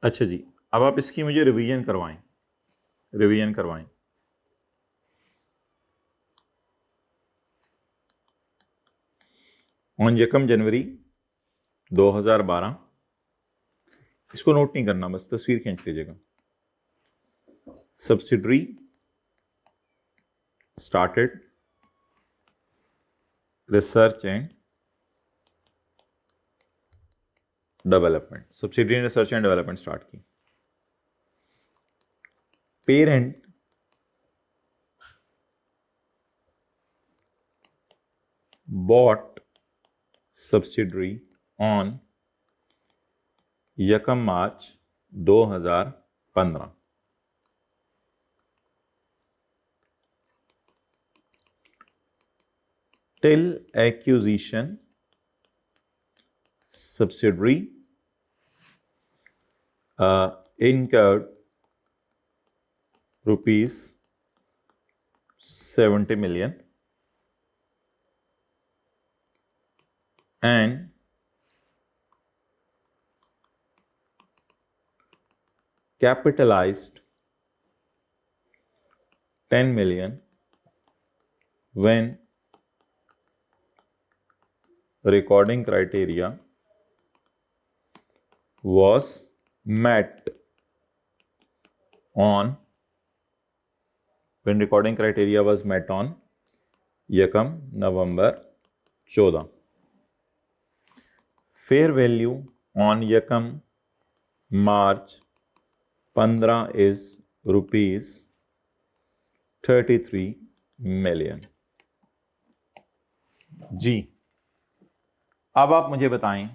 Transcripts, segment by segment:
अच्छा जी, अब आप इसकी मुझे रिवीजन करवाएं। ऑन 1 जनवरी 2012, इसको नोट नहीं करना, बस तस्वीर खींच लीजिएगा। Subsidiary started research and development, subsidiary ने रिसर्च एंड डेवलपमेंट स्टार्ट की। Parent bought subsidiary on 1 March 2015। Till acquisition subsidiary incurred rupees 70 million and capitalized 10 million when recording criteria was met on 1 November 14। Fair value on 1 March 15 is ₹33 million. जी, अब आप मुझे बताएं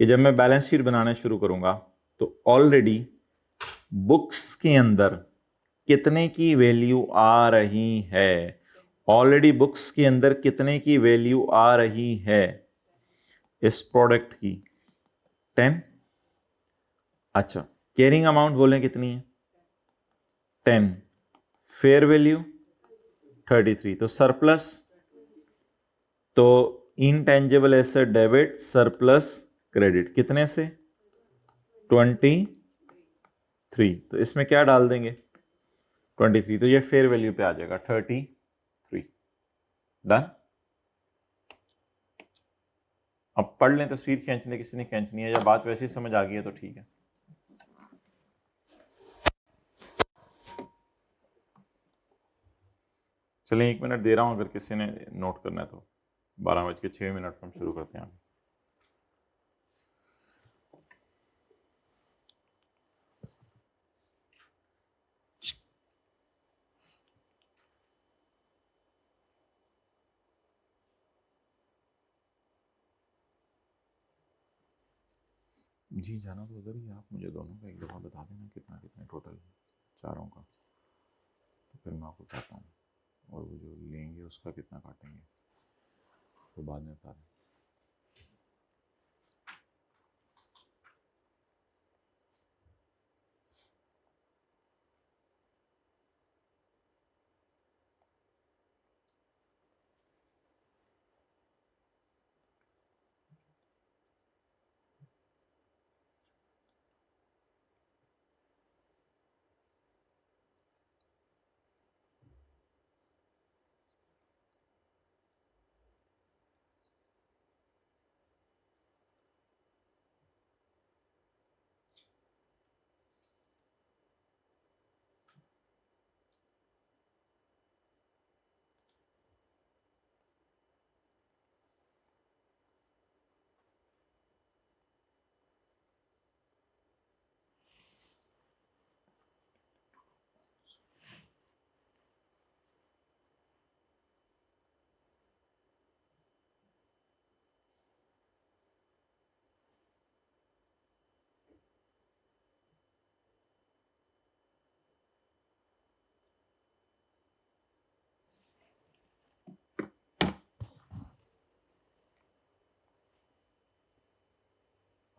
कि जब मैं balance sheet बनाना शुरू करूंगा तो ऑलरेडी बुक्स के अंदर कितने की वैल्यू आ रही है, ऑलरेडी बुक्स के अंदर कितने की वैल्यू आ रही है इस प्रोडक्ट की? 10। अच्छा, कैरिंग अमाउंट बोलें कितनी है? 10। Fair value 33। तो सरप्लस, तो intangible asset debit surplus credit कितने से? 23। तो इसमें क्या डाल देंगे? 23। तो ये फेयर वैल्यू पे आ जाएगा 33। डन। अब पढ़ लें, तस्वीर खींचने किसी ने खींचनी है या बात वैसे ही समझ आ गई है तो ठीक है। चलिए 1 मिनट दे रहा हूं, अगर किसी ने नोट करना है तो। 12:06 पर हम शुरू करते हैं। जी, जाना तो उधर ही है, आप मुझे दोनों का एक दफ़ा बता देना कितना कितना टोटल चारों का, तो फिर मैं आपको बताता हूँ। और वो जो लेंगे उसका कितना काटेंगे तो बाद में बता दें।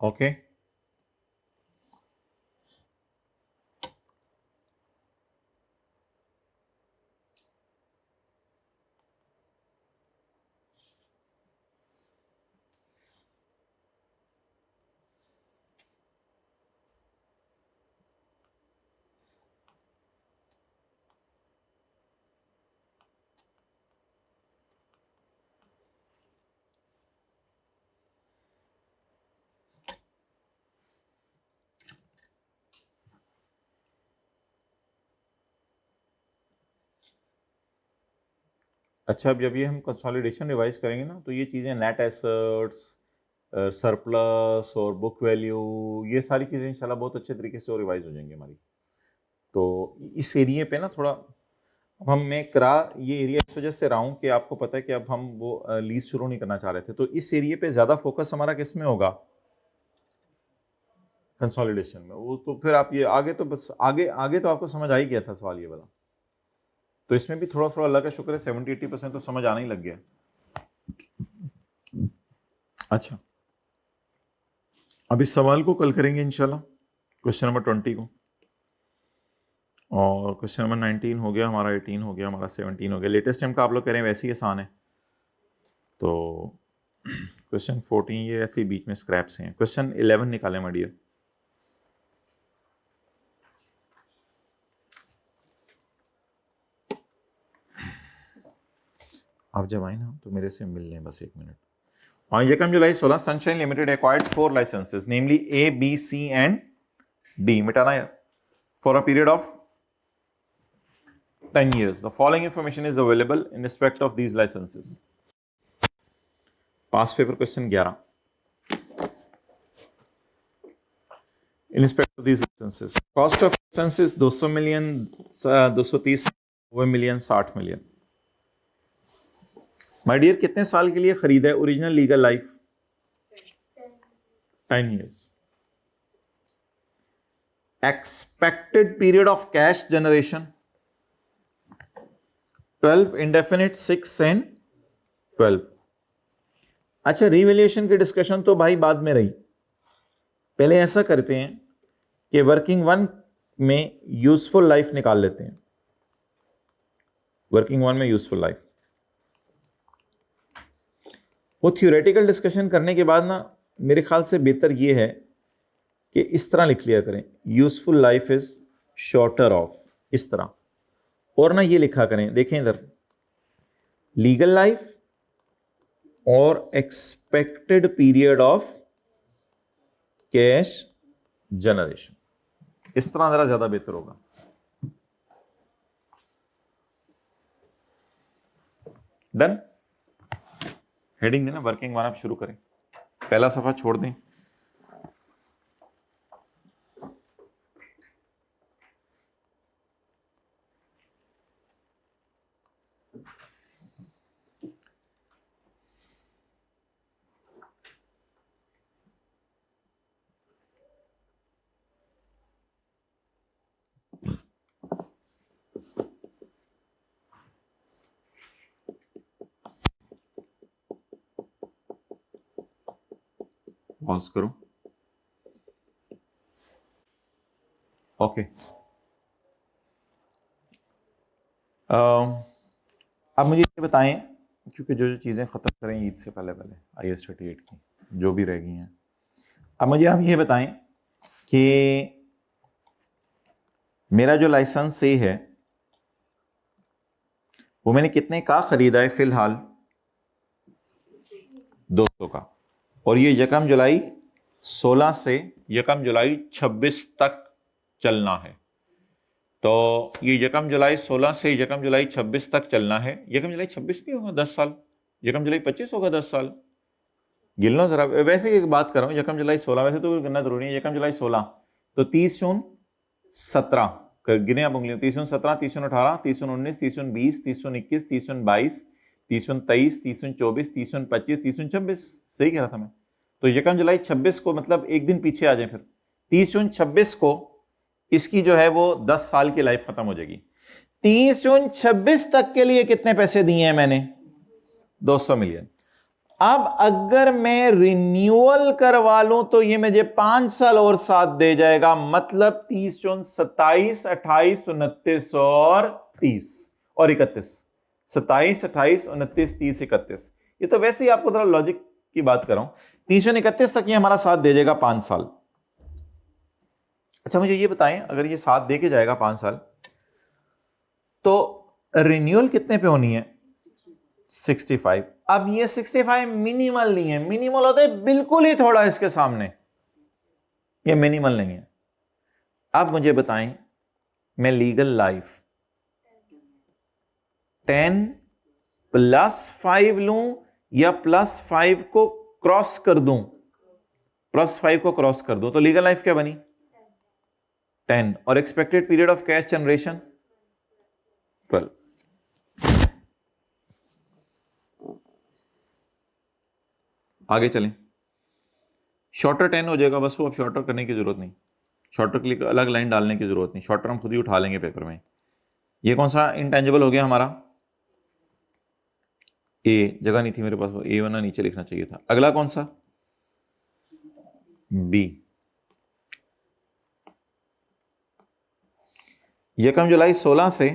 ओके, अच्छा, अब जब ये हम कंसोलिडेशन रिवाइज करेंगे ना, तो ये चीज़ें नेट एसेट्स, सरप्लस और बुक वैल्यू, ये सारी चीज़ें इंशाल्लाह बहुत अच्छे तरीके से और रिवाइज हो जाएंगी हमारी। तो इस एरिया पे ना थोड़ा, अब हम मैं करा ये एरिया इस वजह से रहा हूँ कि आपको पता है कि अब हम वो लीज शुरू नहीं करना चाह रहे थे, तो इस एरिया पे ज़्यादा फोकस हमारा किस में होगा, कंसोलिडेशन में। वो तो फिर आप ये आगे तो बस आगे आगे तो आपको समझ आ ही गया था सवाल ये वाला, तो इसमें भी थोड़ा थोड़ा अल्लाह का शुक्र है 70-80% तो समझ आना ही लग गया। अच्छा, अब इस सवाल को कल करेंगे इंशाल्लाह, क्वेश्चन नंबर 20 को, और क्वेश्चन नंबर 19 हो गया हमारा, 18 हो गया हमारा, 17 हो गया। लेटेस्ट टाइम का आप लोग कह रहे हैं वैसे ही आसान है, तो क्वेश्चन 14 ये ऐसे ही बीच में स्क्रैप्स हैं। क्वेश्चन 11 निकालें माय डियर। आप जब आए ना तो मेरे से मिल लें बस 1 minute. On Yekam July 16, Sunshine Limited acquired 4 licenses, namely A, B, C and D. मिटाना है for a period of 10 years. The following information is available in respect of these licenses. Past paper question 11. In respect of these licenses, cost of licenses 200 million, 230 million, 60 million. My dear, कितने साल के लिए खरीदा है original legal life? 10 years. Expected period of cash generation 12, indefinite 6 and 12. अच्छा, revaluation की discussion तो भाई बाद में रही, पहले ऐसा करते हैं कि वर्किंग 1 में यूजफुल लाइफ निकाल लेते हैं। वर्किंग 1 में यूजफुल लाइफ, वो थ्योरेटिकल डिस्कशन करने के बाद ना मेरे ख्याल से बेहतर ये है कि इस तरह लिख लिया करें, useful life is shorter of, इस तरह, और ना ये लिखा करें, देखें इधर, लीगल लाइफ और expected period of cash generation, इस तरह जरा ज्यादा बेहतर होगा। डन, हेडिंग देना वर्किंग 1, आप शुरू करें, पहला सफा छोड़ दें। पॉज करो। ओके, अब मुझे ये बताएं, क्योंकि जो जो चीज़ें ख़त्म करें ईद से पहले पहले IAS 38 की जो भी रह गई हैं, अब मुझे आप ये बताएं कि मेरा जो लाइसेंस ए है वो मैंने कितने का ख़रीदा है फ़िलहाल? 200 का, और ये यकम जुलाई 16 से यकम जुलाई 26 तक चलना है। तो ये यकम जुलाई 16 से यकम जुलाई 26 तक चलना है। यकम जुलाई 26 नहीं होगा 10 साल, यकम जुलाई 25 होगा 10 साल। गिन लो जरा, वैसे एक बात कर रहा हूँ, यकम जुलाई 16, वैसे तो गिनना जरूरी है, यकम जुलाई 16 तो 30 जून 17 गिने आप उंगलियों, 30 जून 17, 30 जून 18, 30 जून 19, 30 जून 20, 30 जून 21, 30 जून 22, 30 जून 23, 30 जून 24, 30 जून 25, 30 जून 26, सही कह रहा था मैं। तो यकम जुलाई 26 को मतलब एक दिन पीछे आ जाए, फिर 30 जून 26 को इसकी जो है वो 10 साल की लाइफ खत्म हो जाएगी। 30 जून 26 तक के लिए कितने पैसे दिए हैं मैंने? 200 मिलियन। अब अगर मैं रिन्यूअल करवा लूं तो ये मुझे 5 साल और साथ दे जाएगा, मतलब 30 जून 27, 28, 29 और 30 और 31, 27, 28, 29, 30, 31। ये तो वैसे ही आपको थोड़ा लॉजिक की बात कर रहा हूं, 30 जून 31 तक ये हमारा साथ दे जाएगा 5 साल। अच्छा, मुझे ये बताएं, अगर ये साथ दे के जाएगा 5 साल तो रिन्यूअल कितने पे होनी है? 65। अब ये 65 मिनिमल नहीं है, मिनिमल होता है बिल्कुल ही थोड़ा इसके सामने, ये मिनिमल नहीं है। अब मुझे बताएं, मैं लीगल लाइफ 10 +5 लूं या +5 को क्रॉस कर दूं, +5 को क्रॉस कर दूं, तो लीगल लाइफ क्या बनी 10 और expected period of cash generation 12। आगे चलें, शॉर्टर 10 हो जाएगा बस, वो अब शॉर्टर करने की जरूरत नहीं, शॉर्टर के लिए अलग लाइन डालने की जरूरत नहीं, शॉर्टर हम खुद ही उठा लेंगे पेपर में। ये कौन सा इंटेंजिबल हो गया हमारा, ए, जगह नहीं थी मेरे पास, वो ए वरना नीचे लिखना चाहिए था। अगला कौन सा, बी। यकम जुलाई 16 से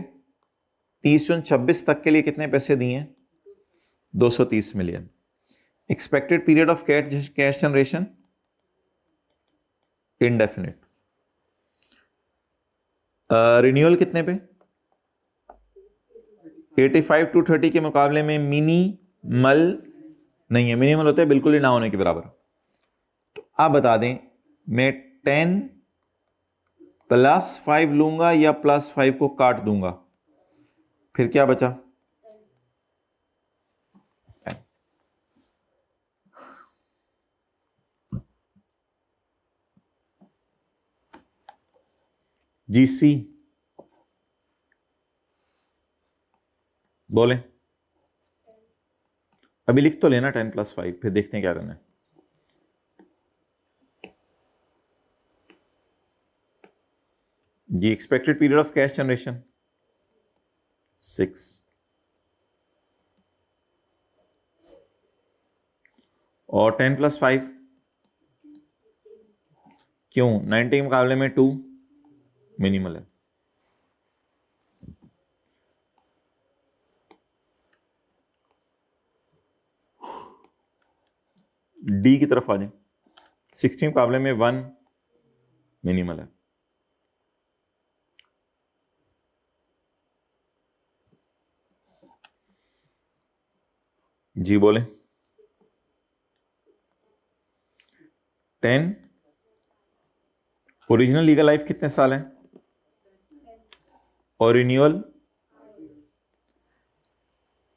30 जून 26 तक के लिए कितने पैसे दिए, 230 million. Expected period of cash generation indefinite. Renewal कितने पे, 85 to 30 के मुकाबले में मिनिमल नहीं है, मिनिमल होता है बिल्कुल ही ना होने के बराबर। तो आप बता दें मैं 10 + 5 लूंगा या +5 को काट दूंगा, फिर क्या बचा, जीसी बोले, अभी लिख तो लेना 10 + 5, फिर देखते हैं क्या करना है। जी expected period of cash generation 6 और 10 + 5 क्यों, 90 के मुकाबले में 2 मिनिमल है। डी की तरफ आ जाए, 60 के मुकाबले में 1 मिनिमल है। जी बोले, 10 ओरिजिनल लीगल लाइफ कितने साल है और रिन्यूअल,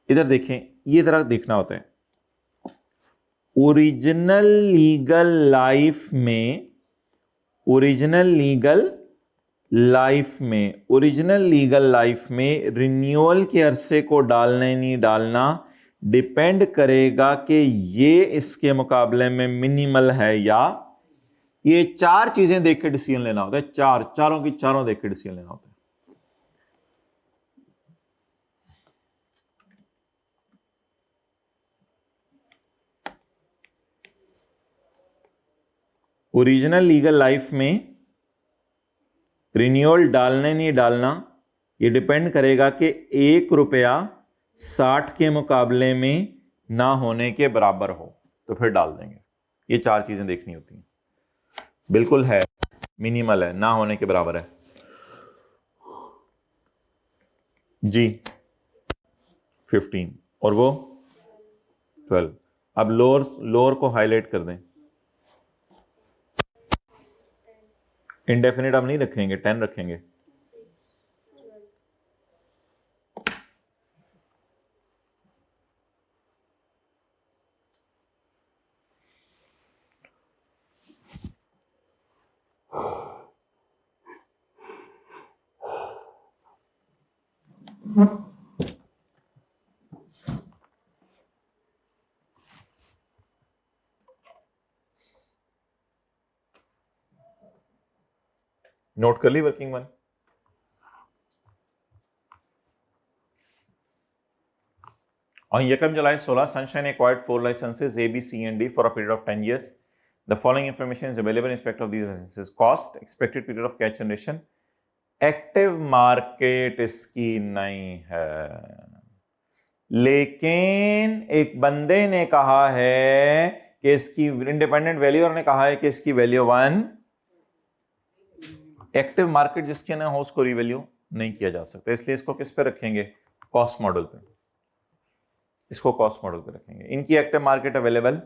इधर देखें, ये जरा देखना होता है, ओरिजिनल लीगल लाइफ में, ओरिजिनल लीगल लाइफ में रिन्यूअल के अरसे को डालना नहीं डालना डिपेंड करेगा कि ये इसके मुकाबले में मिनिमल है या, ये 4 चीजें देख के डिसीजन लेना होता है, चारों की चारों देख के डिसीजन लेना होता है। ओरिजिनल लीगल लाइफ में रिन्यूअल डालना नहीं डालना ये डिपेंड करेगा कि ₹1 60 के मुकाबले में ना होने के बराबर हो, तो फिर डाल देंगे। ये 4 चीजें देखनी होती हैं, बिल्कुल है, मिनिमल है, ना होने के बराबर है। जी 15 और वो 12। अब लोअर को हाईलाइट कर दें, इंडेफिनिट अब नहीं रखेंगे, 10 रखेंगे। नोट कर ली working one. On Yekam July 16, Sunshine acquired 4 licenses A, B, C, and D for a period of 10 years. The following information is available in respect of these licenses: cost, expected period of cash generation, active market इसकी नहीं है, लेकिन एक बंदे ने कहा है कि इसकी इंडिपेंडेंट वैल्यूअर ने कहा है कि इसकी वैल्यू 1। एक्टिव मार्केट जिसके ना हो उसको रिवैल्यू नहीं किया जा सकता, इसलिए इसको किस पे रखेंगे, कॉस्ट मॉडल पे, इसको कॉस्ट मॉडल पे रखेंगे। इनकी एक्टिव मार्केट अवेलेबल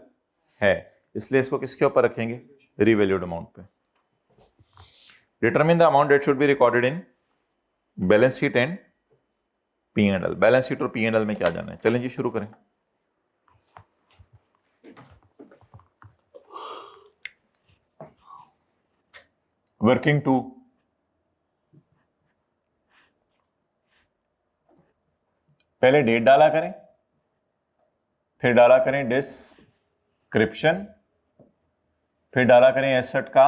है, इसलिए इसको किसके ऊपर रखेंगे, रिवैल्यूड अमाउंट पे। Determine the amount that should be recorded in balance sheet and P and L, balance sheet और पी एंड एल में क्या जाना है। चलें जी शुरू करें। वर्किंग टू, पहले डेट डाला करें, फिर डाला करें डिस्क्रिप्शन, फिर डाला करें एसेट का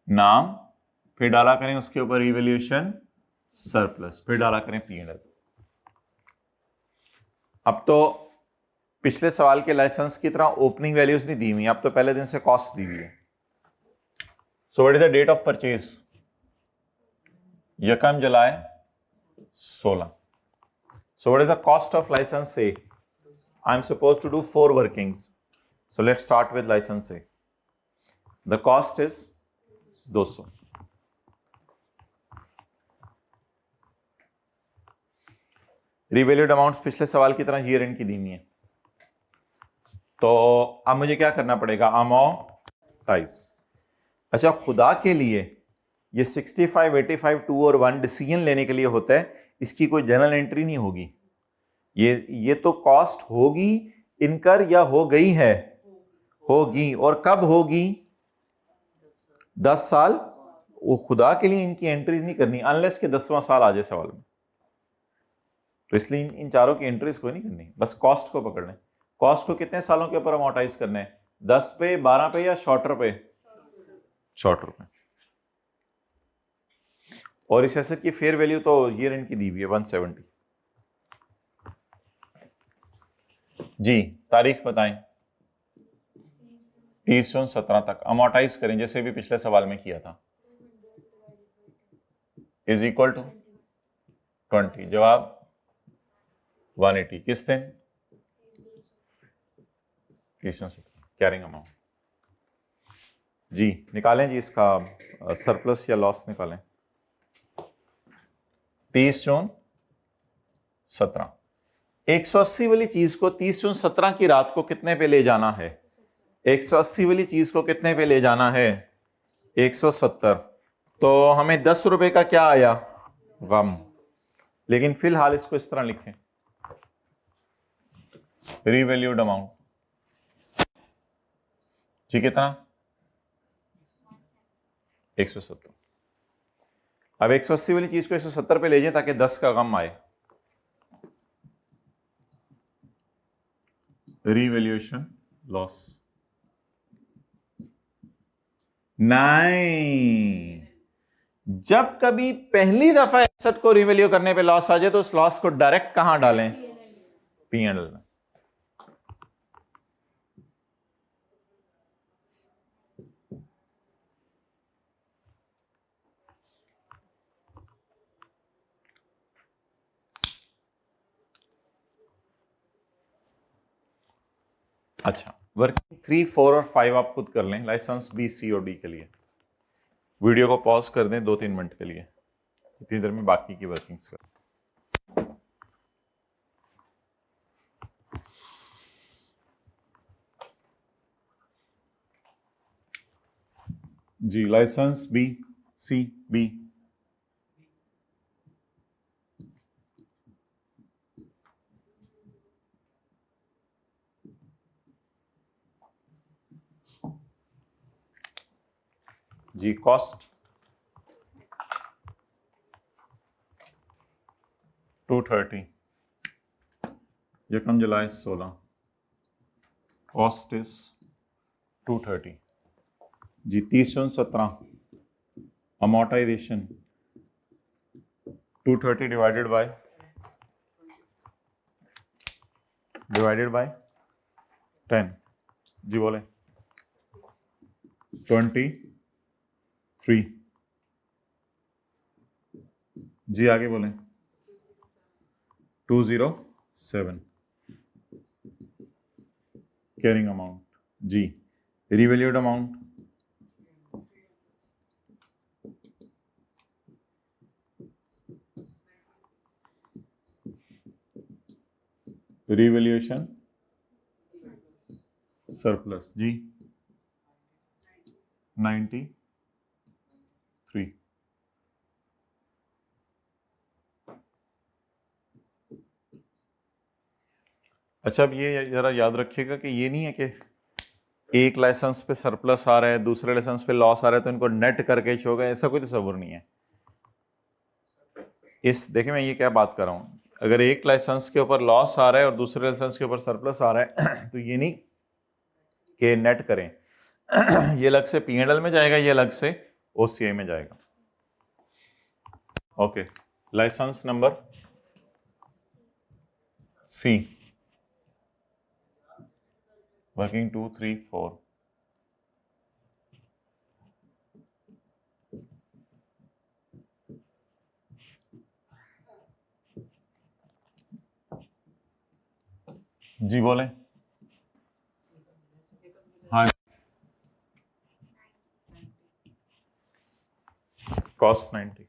नाम, फिर डाला करें उसके ऊपर रिवैल्यूएशन सरप्लस, फिर डाला करें पी एंड एल। अब तो पिछले सवाल के लाइसेंस की तरह ओपनिंग वैल्यूज नहीं दी हुई, अब तो पहले दिन से कॉस्ट दी हुई है। So what is the date of purchase? यकम जुलाई 16। So what is the cost of license A? I'm supposed to do 4 workings. So let's start with license A. The cost is 200. Revalued amounts पिछले सवाल की तरह year end की दी हुई है। तो अब मुझे क्या करना पड़ेगा? amortize। अच्छा, खुदा के लिए ये 65, 85, 2 और 1 डिसीजन लेने के लिए होता है, इसकी कोई जनरल एंट्री नहीं होगी। ये तो कॉस्ट होगी इनकर या हो गई है? होगी। और कब होगी? 10 साल। वो खुदा के लिए इनकी एंट्रीज नहीं करनी अनलेस के 10वां साल आ जाए सवाल में। तो इसलिए इन चारों की एंट्रीज कोई नहीं करनी, बस कॉस्ट को पकड़ लें। कॉस्ट को कितने सालों के ऊपर अमोर्टाइज करना है? 10 पे, 12 पे या शॉर्टर पे? शॉर्टर पे। और इस एसेट की फेयर वैल्यू तो ईयर एंड की दी हुई है 170। जी तारीख बताएं। 30 जून 17 तक अमोर्टाइज करें जैसे भी पिछले सवाल में किया था। Is equal to 20। जवाब 180। किस दिन? 30 जून 17। Carrying amount. जी निकालें जी इसका सरप्लस या लॉस निकालें। 30 जून 17। 180 वाली चीज को 30 जून 17 की रात को कितने पे ले जाना है? 180 वाली चीज को कितने पे ले जाना है? 170। तो हमें 10 रुपए का क्या आया? गम। लेकिन फिलहाल इसको इस तरह लिखें, रीवैल्यूड अमाउंट। ठीक है, कितना? 170। अब 180 वाली चीज को 170 पे ले जाएं ताकि 10 का गम आए। Revaluation loss. नहीं, जब कभी पहली दफा एसेट को रिवैल्यू करने पे लॉस आ जाए तो उस लॉस को डायरेक्ट कहां डालें? पी एंड एल में। अच्छा, वर्किंग 3, 4 और 5 आप खुद कर लें लाइसेंस बी, सी और डी के लिए। वीडियो को पॉज कर दें 2-3 मिनट के लिए, इतनी देर में बाकी की वर्किंग्स कर। जी लाइसेंस बी, सी, बी। जी कॉस्ट 230। यकम जुलाई 16। Cost is 230। जी 30 जून 17। Amortisation 230 divided by 10। जी बोले 23। जी आगे बोले 207। Carrying amount. जी रिवैल्यूड अमाउंट रिवैल्यूएशन सरप्लस। जी 93। अच्छा, अब ये जरा याद रखिएगा कि ये नहीं है कि एक लाइसेंस पे सरप्लस आ रहा है, दूसरे लाइसेंस पे लॉस आ रहा है, तो इनको नेट करके शो होगा, ऐसा कोई तस्वुर नहीं है। इस देखिए मैं ये क्या बात कर रहा हूं, अगर एक लाइसेंस के ऊपर लॉस आ रहा है और दूसरे लाइसेंस के ऊपर सरप्लस आ रहा है तो ये नहीं कि नेट करें ये अलग से P&L में जाएगा, ये अलग से OCI में जाएगा। Okay, licence number C, working 2, 3, 4। जी बोले। हाँ, कॉस्ट 90।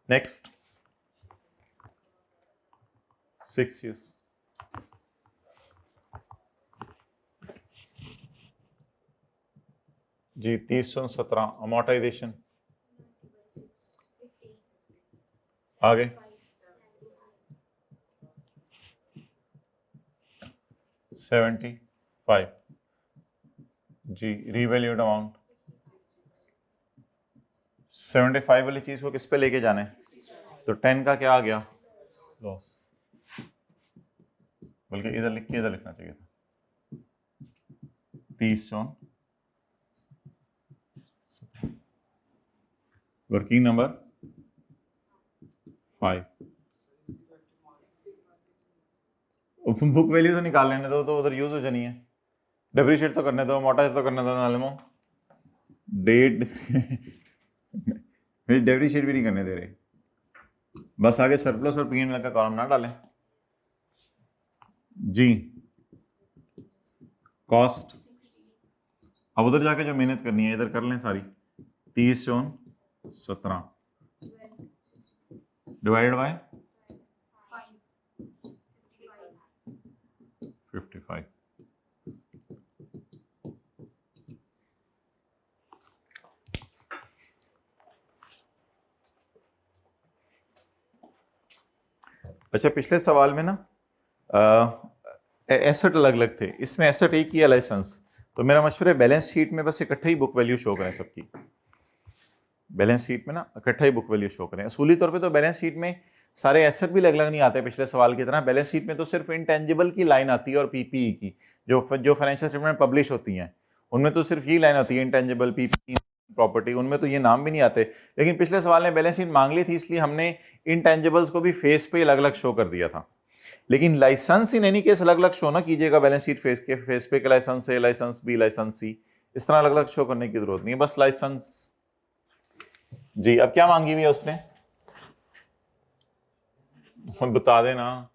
Next 6 years। जी 30/17 अमोर्टाइजेशन आगे 75 जी रीवैल्यूड अमाउंट 75 वाली चीज को किस पे लेके जाना है, तो 10 का क्या आ गया लॉस, बल्कि इधर लिख के इधर लिखना चाहिए था 30 वर्किंग नंबर 5। बुक वैल्यू तो निकाल लेने दो, तो उधर यूज हो जानी है, डेप्रिशिएट तो करने दो, मोटाइज तो करने दो, नालेमो डेट डेप्रिशिएट भी नहीं करने दे रहे, बस आगे सरप्लस और P&L का कॉलम ना डालें जी। कॉस्ट अब उधर जाके जो मेहनत करनी है इधर कर लें सारी, 30/17 डिवाइडेड बाय 55। अच्छा, पिछले सवाल में ना एसेट अलग अलग थे, इसमें एसेट एक ही है लाइसेंस, तो मेरा मशवरा है बैलेंस शीट में बस इकट्ठे ही बुक वैल्यू शो करें सबकी, बैलेंस शीट में ना इकट्ठा ही बुक वैल्यू शो करें। असूली तौर पे तो बैलेंस शीट में सारे एसेट भी अलग अलग नहीं आते पिछले सवाल की तरह, बैलेंस शीट में तो सिर्फ इंटेंजिबल की लाइन आती है और PPE की, जो फाइनेंशियल स्टेटमेंट पब्लिश होती हैं उनमें तो सिर्फ ये लाइन होती है इंटेंजिबल, PPE, प्रॉपर्टी, उनमें तो ये नाम भी नहीं आते। लेकिन पिछले सवाल ने बैलेंस शीट मांग ली थी, इसलिए हमने इंटेंजिबल्स को भी फेस पे अलग अलग शो कर दिया था। लेकिन लाइसेंस इन एनी केस अलग अलग शो ना कीजिएगा, बैलेंस शीट फेस पे के लाइसेंस है, लाइसेंस बी, लाइसेंस सी, इस तरह अलग अलग शो करने की जरूरत नहीं है, बस लाइसेंस जी। अब क्या मांगी हुई है उसने, बता देना।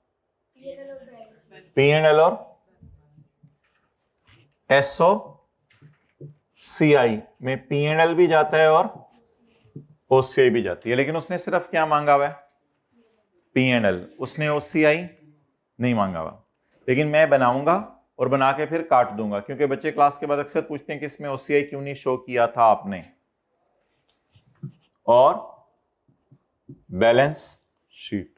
P&L और SOCI में P&L भी जाता है और OCI भी जाती है, लेकिन उसने सिर्फ क्या मांगा हुआ है P&L, उसने OCI नहीं मांगा हुआ। लेकिन मैं बनाऊंगा और बना के फिर काट दूंगा, क्योंकि बच्चे क्लास के बाद अक्सर पूछते हैं कि इसमें OCI क्यों नहीं शो किया था आपने। और बैलेंस शीट,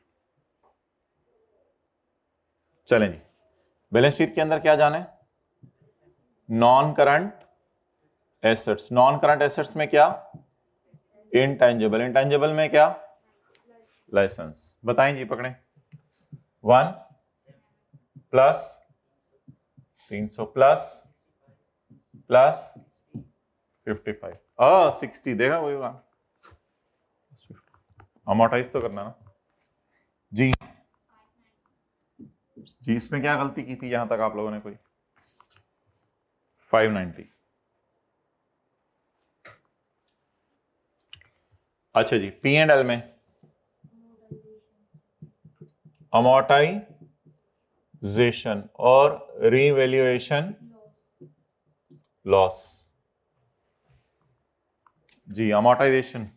चलें जी, बैलेंस शीट के अंदर क्या जाना है, non current assets, non current assets में क्या इंटेंजिबल, इंटेंजिबल में क्या लाइसेंस, बताएं जी पकड़ें। 1 प्लस 300 प्लस 55 60 देगा वही होगा, अमोर्टाइज तो करना ना जी। जी इसमें क्या गलती की थी यहां तक आप लोगों ने कोई, 590। अच्छा जी, P&L में अमोर्टाइजेशन और रीवैल्यूएशन लॉस जी। अमोर्टाइजेशन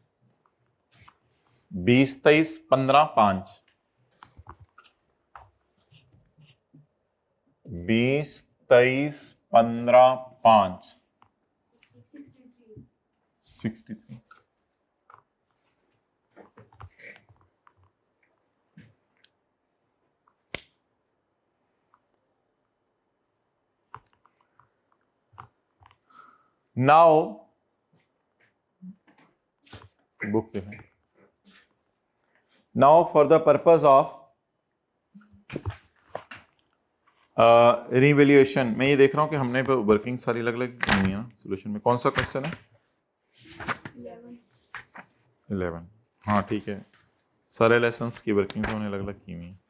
20, 23, 15, 5, 20, 23, 15, 5, 63। नाउ बुक देखें, now for the purpose of revaluation, मैं ये देख रहा हूं कि हमने वर्किंग सारी अलग अलग दी हुई है ना सोल्यूशन में। कौन सा क्वेश्चन है? 11। हाँ ठीक है, सारे लेसन्स की वर्किंग तो हमने अलग अलग की हुई है।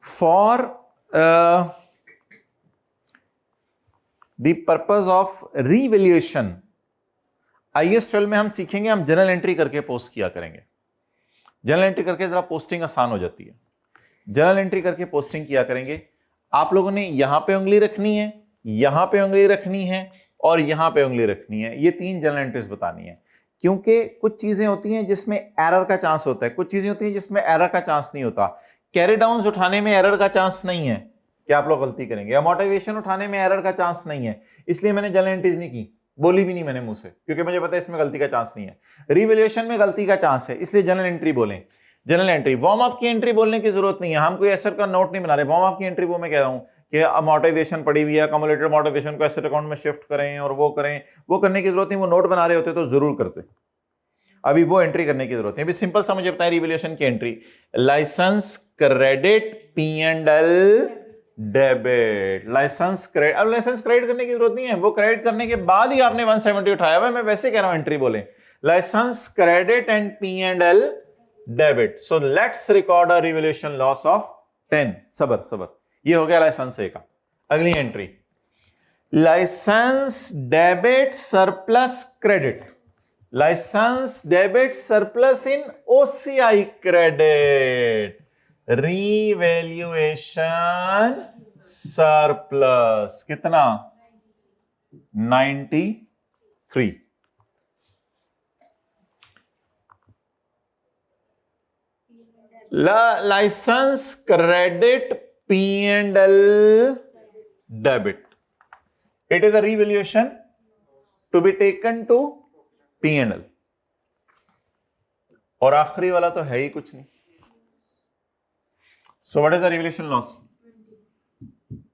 For the purpose of revaluation IAS 12 में हम सीखेंगे, हम जनरल एंट्री करके पोस्ट किया करेंगे। जनरल एंट्री करके जरा पोस्टिंग आसान हो जाती है। जनरल एंट्री करके पोस्टिंग किया करेंगे। आप लोगों ने यहां पे उंगली रखनी है, यहां पे उंगली रखनी है और यहां पे उंगली रखनी है। ये 3 जनरल एंट्रीज बतानी है, क्योंकि कुछ चीजें होती हैं जिसमें एरर का चांस होता है, कुछ चीजें होती हैं जिसमें एरर का चांस नहीं होता। कैरी डाउन उठाने में एरर का चांस नहीं है कि आप लोग गलती करेंगे, अमोर्टाइजेशन उठाने में एरर का चांस नहीं है, इसलिए मैंने जनरल एंट्रीज नहीं की, बोली भी नहीं मैंने मुंह से, क्योंकि मुझे पता है इसमें गलती का चांस नहीं है। रिवैल्यूएशन में गलती का चांस है, इसलिए जनरल एंट्री बोलें। जनरल एंट्री, वार्म अप की एंट्री बोलने की जरूरत नहीं है, हम कोई एसेट का नोट नहीं बना रहे। वार्म अप की एंट्री वो मैं कह रहा हूं कि अमोर्टाइजेशन पड़ी हुई है, कम्युलेटेड अमोर्टाइजेशन को एसेट अकाउंट में शिफ्ट करें और वो करें, वो करने की जरूरत नहीं। वो नोट बना रहे होते तो जरूर करते, अभी वो एंट्री करने की जरूरत है। अभी सिंपल सा मुझे बताएं रिवैल्यूएशन की entry, licence credit P&L debit, licence credit. अब लाइसेंस क्रेडिट करने की जरूरत नहीं है, वो क्रेडिट करने के बाद ही आपने 170 उठाया हुआ है। मैं वैसे कह रहा हूं एंट्री बोले, licence credit and P&L debit. So let's record a revaluation loss of 10। सबर सबर, ये हो गया लाइसेंस ए का। अगली entry, licence debit surplus credit, licence debit surplus in OCI credit, revaluation surplus कितना? 93। Licence credit P&L debit, it is a revaluation to be taken to P&L। और आखिरी वाला तो है ही कुछ नहीं। सो what is the revaluation loss?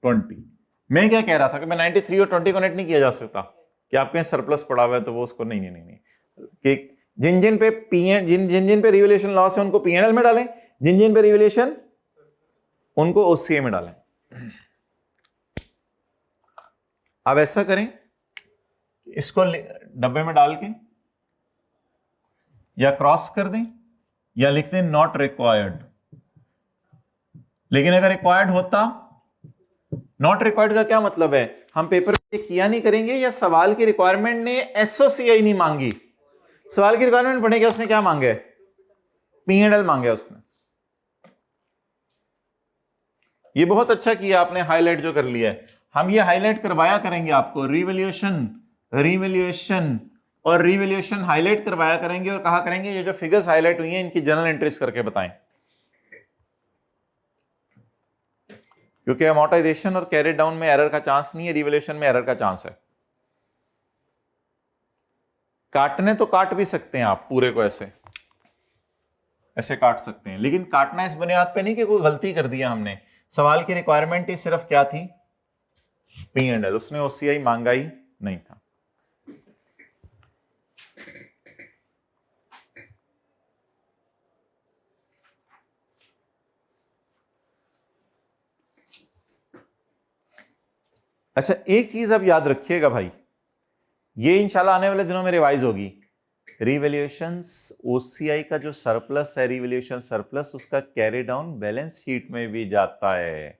20। मैं क्या कह रहा था कि मैं 93 और 20 कनेक्ट नहीं किया जा सकता कि आपके यहाँ सरप्लस पड़ा हुआ है तो वो उसको नहीं नहीं नहीं नहीं कि जिन जिन पे जिन पे रिवैल्यूएशन लॉस है उनको P&L में डालें, जिन जिन पे रिवैल्यूएशन उनको OCI में डालें। अब ऐसा करें, इसको डब्बे में डाल के या क्रॉस कर दें या लिख दें नॉट रिक्वायर्ड। लेकिन अगर रिक्वायर्ड होता, नॉट रिक्वायर्ड का क्या मतलब है? हम पेपर पे किया नहीं करेंगे या सवाल की रिक्वायरमेंट ने SOCI नहीं मांगी। सवाल की रिक्वायरमेंट पढ़ेगा, उसने क्या मांगे? P&L मांगे उसने। ये बहुत अच्छा किया आपने हाईलाइट जो कर लिया है। हम ये हाईलाइट करवाया करेंगे आपको, रिवैल्यूएशन रिवैल्यूएशन और रिवैल्यूएशन हाईलाइट करवाया करेंगे और कहा करेंगे ये जो फिगर्स हाईलाइट हुई हैं इनकी जनरल एंट्रीज करके बताएं, क्योंकि अमोर्टाइजेशन और कैरी डाउन में एरर का चांस नहीं है, रिवैल्यूएशन में एरर का चांस है। काटने तो काट भी सकते हैं आप पूरे को, ऐसे ऐसे काट सकते हैं, लेकिन काटना इस बुनियाद पे नहीं कि कोई गलती कर दिया हमने। सवाल की रिक्वायरमेंट ही सिर्फ क्या थी? P&L, उसने OCI मांगा ही नहीं था। अच्छा एक चीज अब याद रखिएगा भाई, ये इंशाल्लाह आने वाले दिनों में रिवाइज होगी। रिवैल्यूएशंस OCI का जो सरप्लस है, रिवैल्यूएशन सरप्लस, उसका कैरी डाउन बैलेंस शीट में भी जाता है।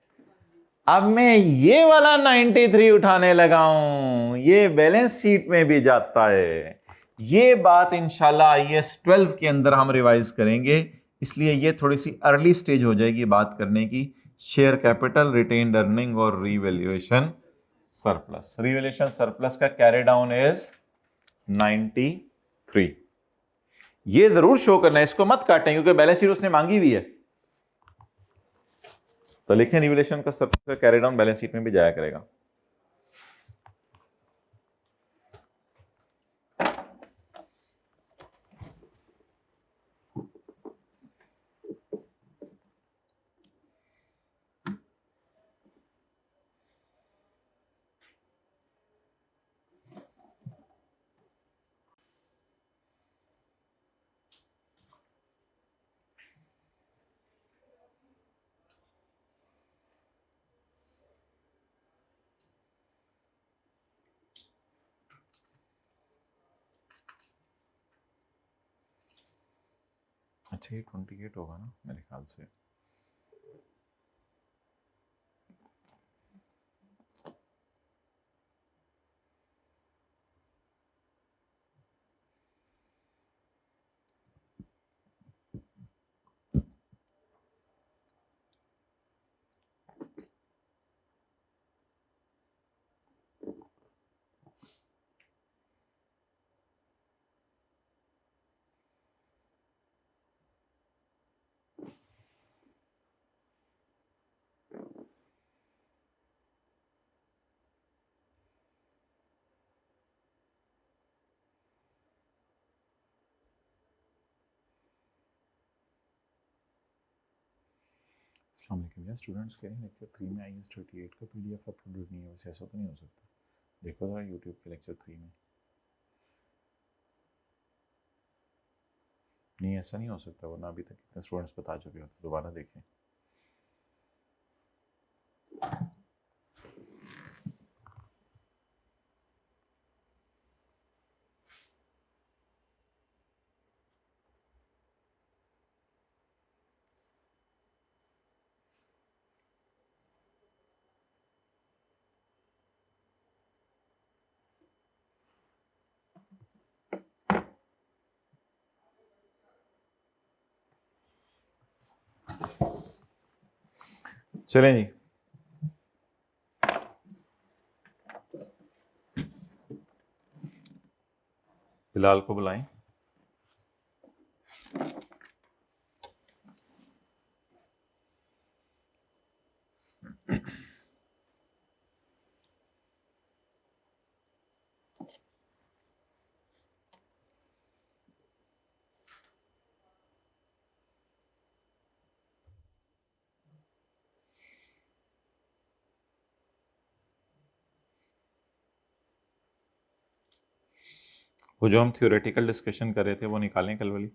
अब मैं ये वाला 93 उठाने लगा हूं, ये बैलेंस शीट में भी जाता है। ये बात इंशाल्लाह IAS 12 के अंदर हम रिवाइज करेंगे, इसलिए ये थोड़ी सी अर्ली स्टेज हो जाएगी बात करने की। शेयर कैपिटल, रिटेन्ड अर्निंग और रिवैल्यूएशन सरप्लस। रिवैल्यूएशन सरप्लस का कैरी डाउन इज 93। ये जरूर शो करना है, इसको मत काटें क्योंकि बैलेंस शीट उसने मांगी हुई है। तो लिखें रिवैल्यूएशन का सरप्लस का कैरी डाउन बैलेंस शीट में भी जाया करेगा। अच्छा, ये 28 होगा ना मेरे ख्याल से। अस्सलाम वालेकुम यार, स्टूडेंट्स कह रहे हैं लेक्चर 3 में IS 38 का PDF अपलोडेड नहीं है। वैसे ऐसा तो नहीं हो सकता? देखो ज़रा यूट्यूब पे लेक्चर 3 में। नहीं, ऐसा नहीं हो सकता, वरना अभी तक कितने स्टूडेंट्स बता चुके हो। दोबारा देखें। चलें जी, बिलाल को बुलाएं। वो जो हम थ्योरेटिकल डिस्कशन कर रहे थे वो निकालें कल वाली।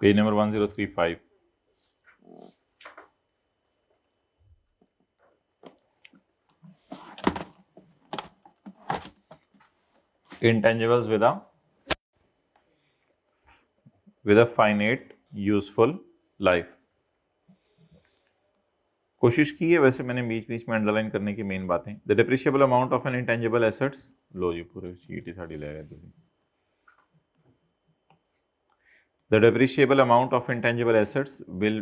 Page number 1035। intangibles with a finite useful life। कोशिश की है वैसे मैंने बीच बीच में अंडरलाइन करने की मेन बातें। The depreciable amount of an intangible assets, लो जी पूरे शीट ही साड़ी ले गए। The depreciable amount of intangible assets will,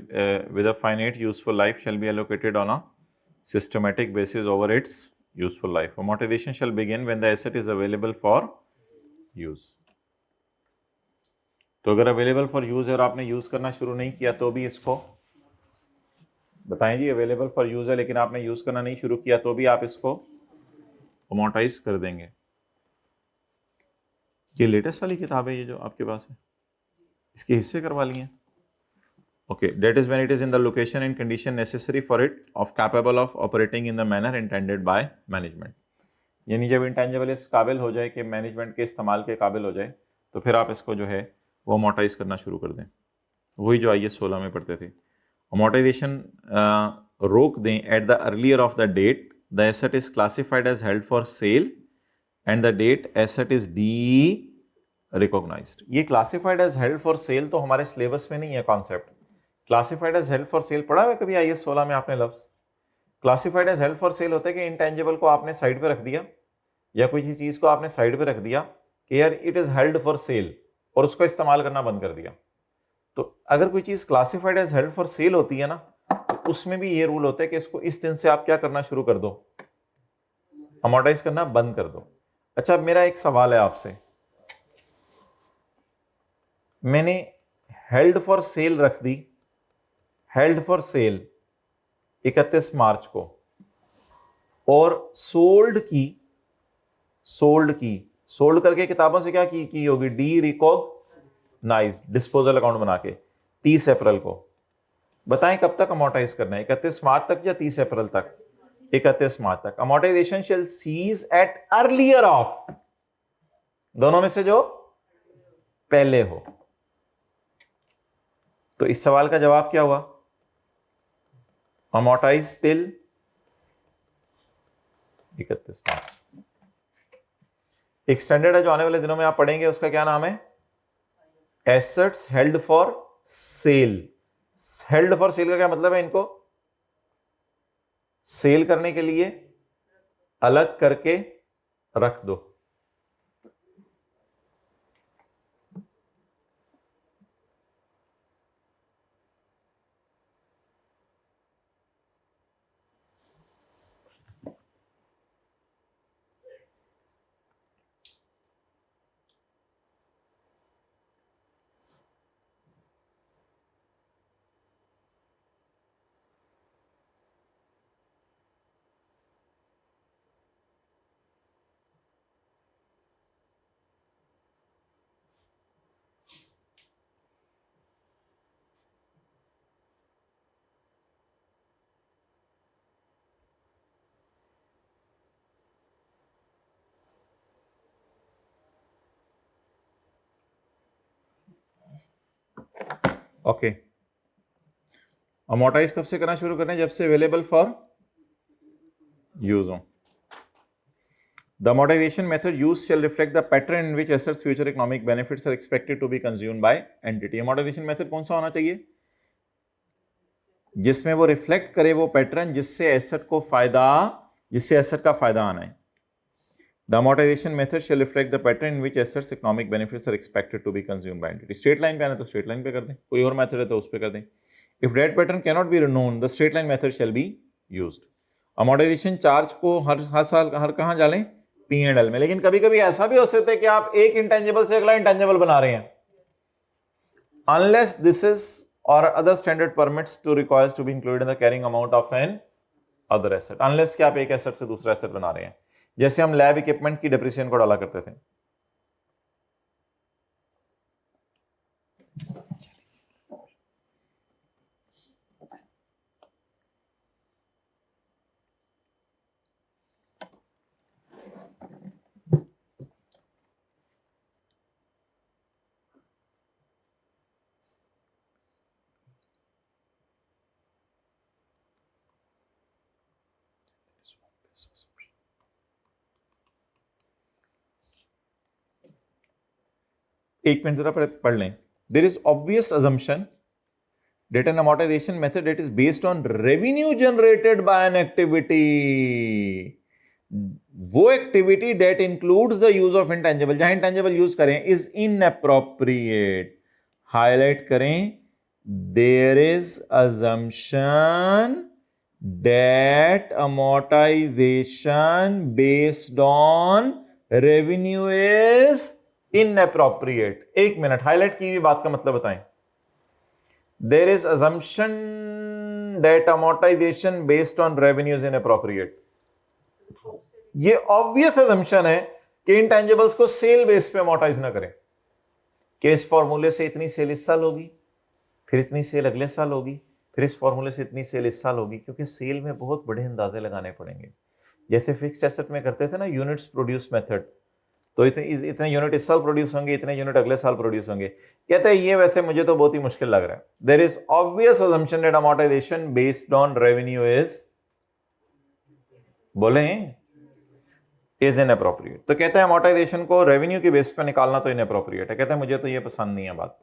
with a finite useful life, shall be allocated on a systematic basis over its useful life. Amortization shall begin when the asset is available for use. तो अगर available for use है और आपने use करना शुरू नहीं किया तो भी इसको बताएं जी। अवेलेबल फॉर यूज है लेकिन आपने यूज करना नहीं शुरू किया तो भी आप इसको अमोर्टाइज कर देंगे। ये लेटेस्ट वाली किताब है ये जो आपके पास है, इसके हिस्से करवा लिए। Okay, that is when it is in the location and condition necessary for it of capable of operating in the manner intended by management। यानी जब इंटेंजिबल इस काबिल हो जाए कि मैनेजमेंट के इस्तेमाल के काबिल हो जाए तो फिर आप इसको जो है वो अमोर्टाइज करना शुरू कर दें। वही जो IS 16 में पढ़ते थे। अमोर्टाइजेशन रोक दें at the earlier of the date the asset is classified as held for sale and the date asset is derecognised. ये classified as held for sale तो हमारे सिलेबस में नहीं है concept. Classified as held for sale पढ़ा है कभी IS 16 में आपने लफ्ज? Classified as held for sale होता है कि इंटेंजिबल को आपने साइड पे रख दिया या कोई चीज को आपने साइड पे रख दिया कि यार it is held for cell और उसको इस्तेमाल करना बंद कर दिया। तो अगर कोई चीज classified as held for sale होती है ना तो उसमें भी ये रूल होता है कि इसको इस दिन से आप क्या करना शुरू कर दो, अमोर्टाइज करना बंद कर दो। अच्छा, मेरा एक सवाल है आपसे। मैंने हेल्ड फॉर सेल रख दी, हेल्ड फॉर सेल 31 मार्च को, और सोल्ड की, सोल्ड करके किताबों से क्या की होगी, डी रिकॉग्नाइज डिस्पोजल अकाउंट बना के 30 अप्रैल को। बताएं कब तक अमोर्टाइज करना है, 31 मार्च तक या 30 अप्रैल तक? 31 मार्च तक। Amortization shall cease at earlier of, दोनों में से जो पहले हो। तो इस सवाल का जवाब क्या हुआ? अमोर्टाइज टिल 31 मार्च। एक स्टैंडर्ड है जो आने वाले दिनों में आप पढ़ेंगे, उसका क्या नाम है? Assets held for cell. Held for cell का क्या मतलब है? इनको सेल करने के लिए अलग करके रख दो। ओके, अमोर्टाइज कब से करना शुरू करना है? जब से अवेलेबल फॉर यूज हो। The amortization method used shall reflect the pattern in which assets future economic benefits are expected to be consumed by entity. amortization method कौन सा होना चाहिए? जिसमें वो रिफ्लेक्ट करे वो पैटर्न जिससे एसेट को फायदा, जिससे एसेट का फायदा आना है। The amortization method shall reflect the pattern in which assets economic benefits are expected to be consumed by entity. Straight line पे आना तो स्ट्रेट लाइन पे कर दें, कोई और मेथड है तो उस पे कर दें। If that pattern cannot be known, the straight line method shall be used. amortization charge को हर साल हर कहां डालें? P&L में। लेकिन कभी कभी ऐसा भी हो सकता है कि आप एक इंटेंजिबल से अगला इंटेंजिबल बना रहे हैं। Unless this is or other standard permits to requires to be included in the carrying amount of an other asset. Unless कि आप एक एसेट से दूसरा एसेट बना रहे हैं, जैसे हम लैब इक्विपमेंट की डिप्रिसिएशन को डाला करते थे। एक मिनट जरा पढ़ लें। There is obvious assumption that an amortization method that is based on revenue generated by an activity, वो activity that includes the use of intangible, जहां intangible यूज करें, is inappropriate. हाईलाइट करें, there is assumption that amortization based on revenue is inappropriate. एक minute, highlight की हुई बात का मतलब बताएं। There is assumption that amortization based on revenue is inappropriate. ये ऑब्वियस assumption है कि इंटेंजिबल्स को सेल बेस पे amortize ना करें, कि इस फॉर्मूले से इतनी सेल इस साल होगी, फिर इतनी सेल अगले साल होगी, फिर इस फॉर्मूले से इतनी सेल इस साल होगी, क्योंकि सेल में बहुत बड़े अंदाजे लगाने पड़ेंगे। जैसे फिक्स्ड एसेट में करते थे ना, यूनिट्स प्रोड्यूस मेथड, तो इतने यूनिट इस साल प्रोड्यूस होंगे, इतने यूनिट अगले साल प्रोड्यूस होंगे। कहते हैं ये वैसे मुझे तो बहुत ही मुश्किल लग रहा है। There is obvious assumption that amortization based on revenue is, बोले, is inappropriate। तो कहते हैं amortization को रेवेन्यू के बेस पे निकालना तो inappropriate है। कहते हैं मुझे तो ये पसंद नहीं है बात।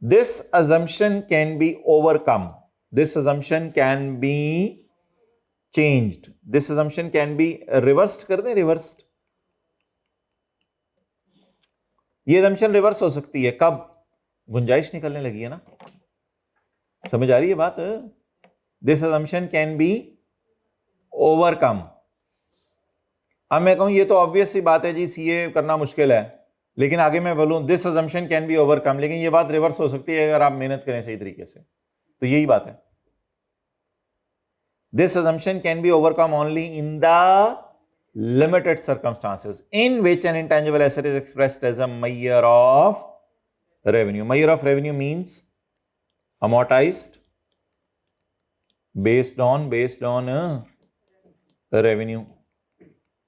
This assumption can be overcome. This assumption can be changed. This assumption can be reversed। कर दें reversed। ये assumption reverse हो सकती है कब? गुंजाइश निकलने लगी है ना, समझ आ रही है बात? This assumption can be overcome। अब मैं कहूं ये तो ऑब्वियस सी बात है जी, सीए करना मुश्किल है, लेकिन आगे मैं बोलूं this assumption can be overcome, लेकिन ये बात रिवर्स हो सकती है अगर आप मेहनत करें सही तरीके से। तो यही बात है, this assumption can be overcome only in the limited circumstances in which an intangible asset is expressed as a measure of revenue. Measure of revenue means amortized based on revenue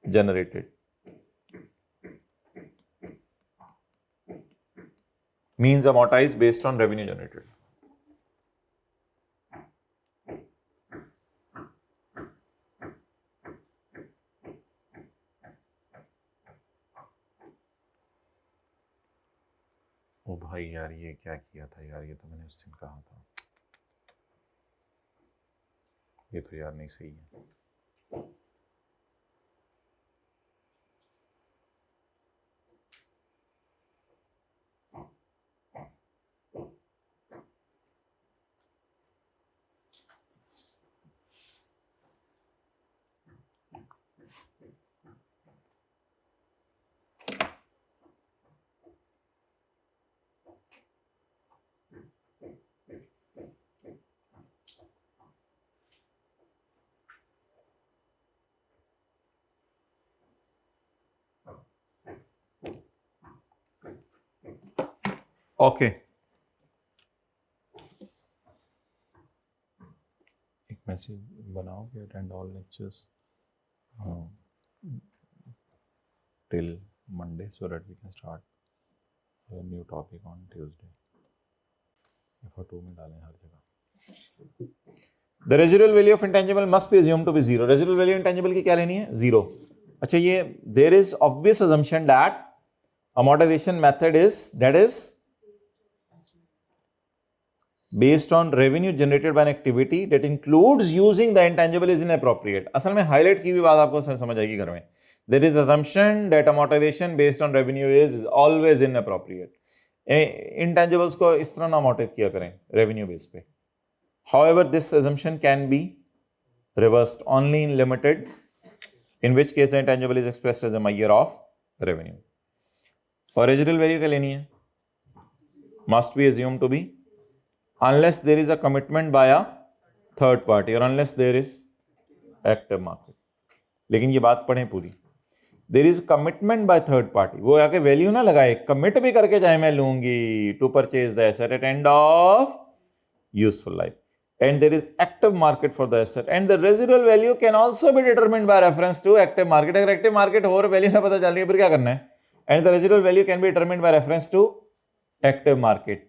generated. Means amortized based on revenue generated. ओ भाई यार ये क्या किया था यार, ये तो मैंने उस दिन कहा था, ये तो यार नहीं सही है। ओके एक मैसेज बनाओ कि attend all lectures till Monday so that we can start a new topic on Tuesday. F2 में डालें हर जगह. The residual value of intangible must be assumed to be zero. Residual value intangible की क्या लेनी है? Zero. अच्छा ये there is obvious assumption that amortization method is based on revenue generated by an activity that includes using the intangible is inappropriate. असल में highlight की भी बात आपको समझ आएगी घर में. There is assumption that amortization based on revenue is always inappropriate. Intangibles को इस तरह ना amortize किया करें revenue base पे. However, this assumption can be reversed only in limited, in which case the intangible is expressed as a measure of revenue. और residual value क्या लेनी है? Must be assumed to be unless there is a commitment by a third party or unless there is active market. लेकिन ये बात पढ़ें पूरी. There is commitment by third party. वो आके वैल्यू ना लगाए, कमिट भी करके जाए मैं लूंगी to purchase the asset at end of useful life. And there is active market for the asset. And the residual value can also be determined by reference to active market. अगर active market हो और value ना पता चल रही है फिर क्या करना है? And the residual value can be determined by reference to active market.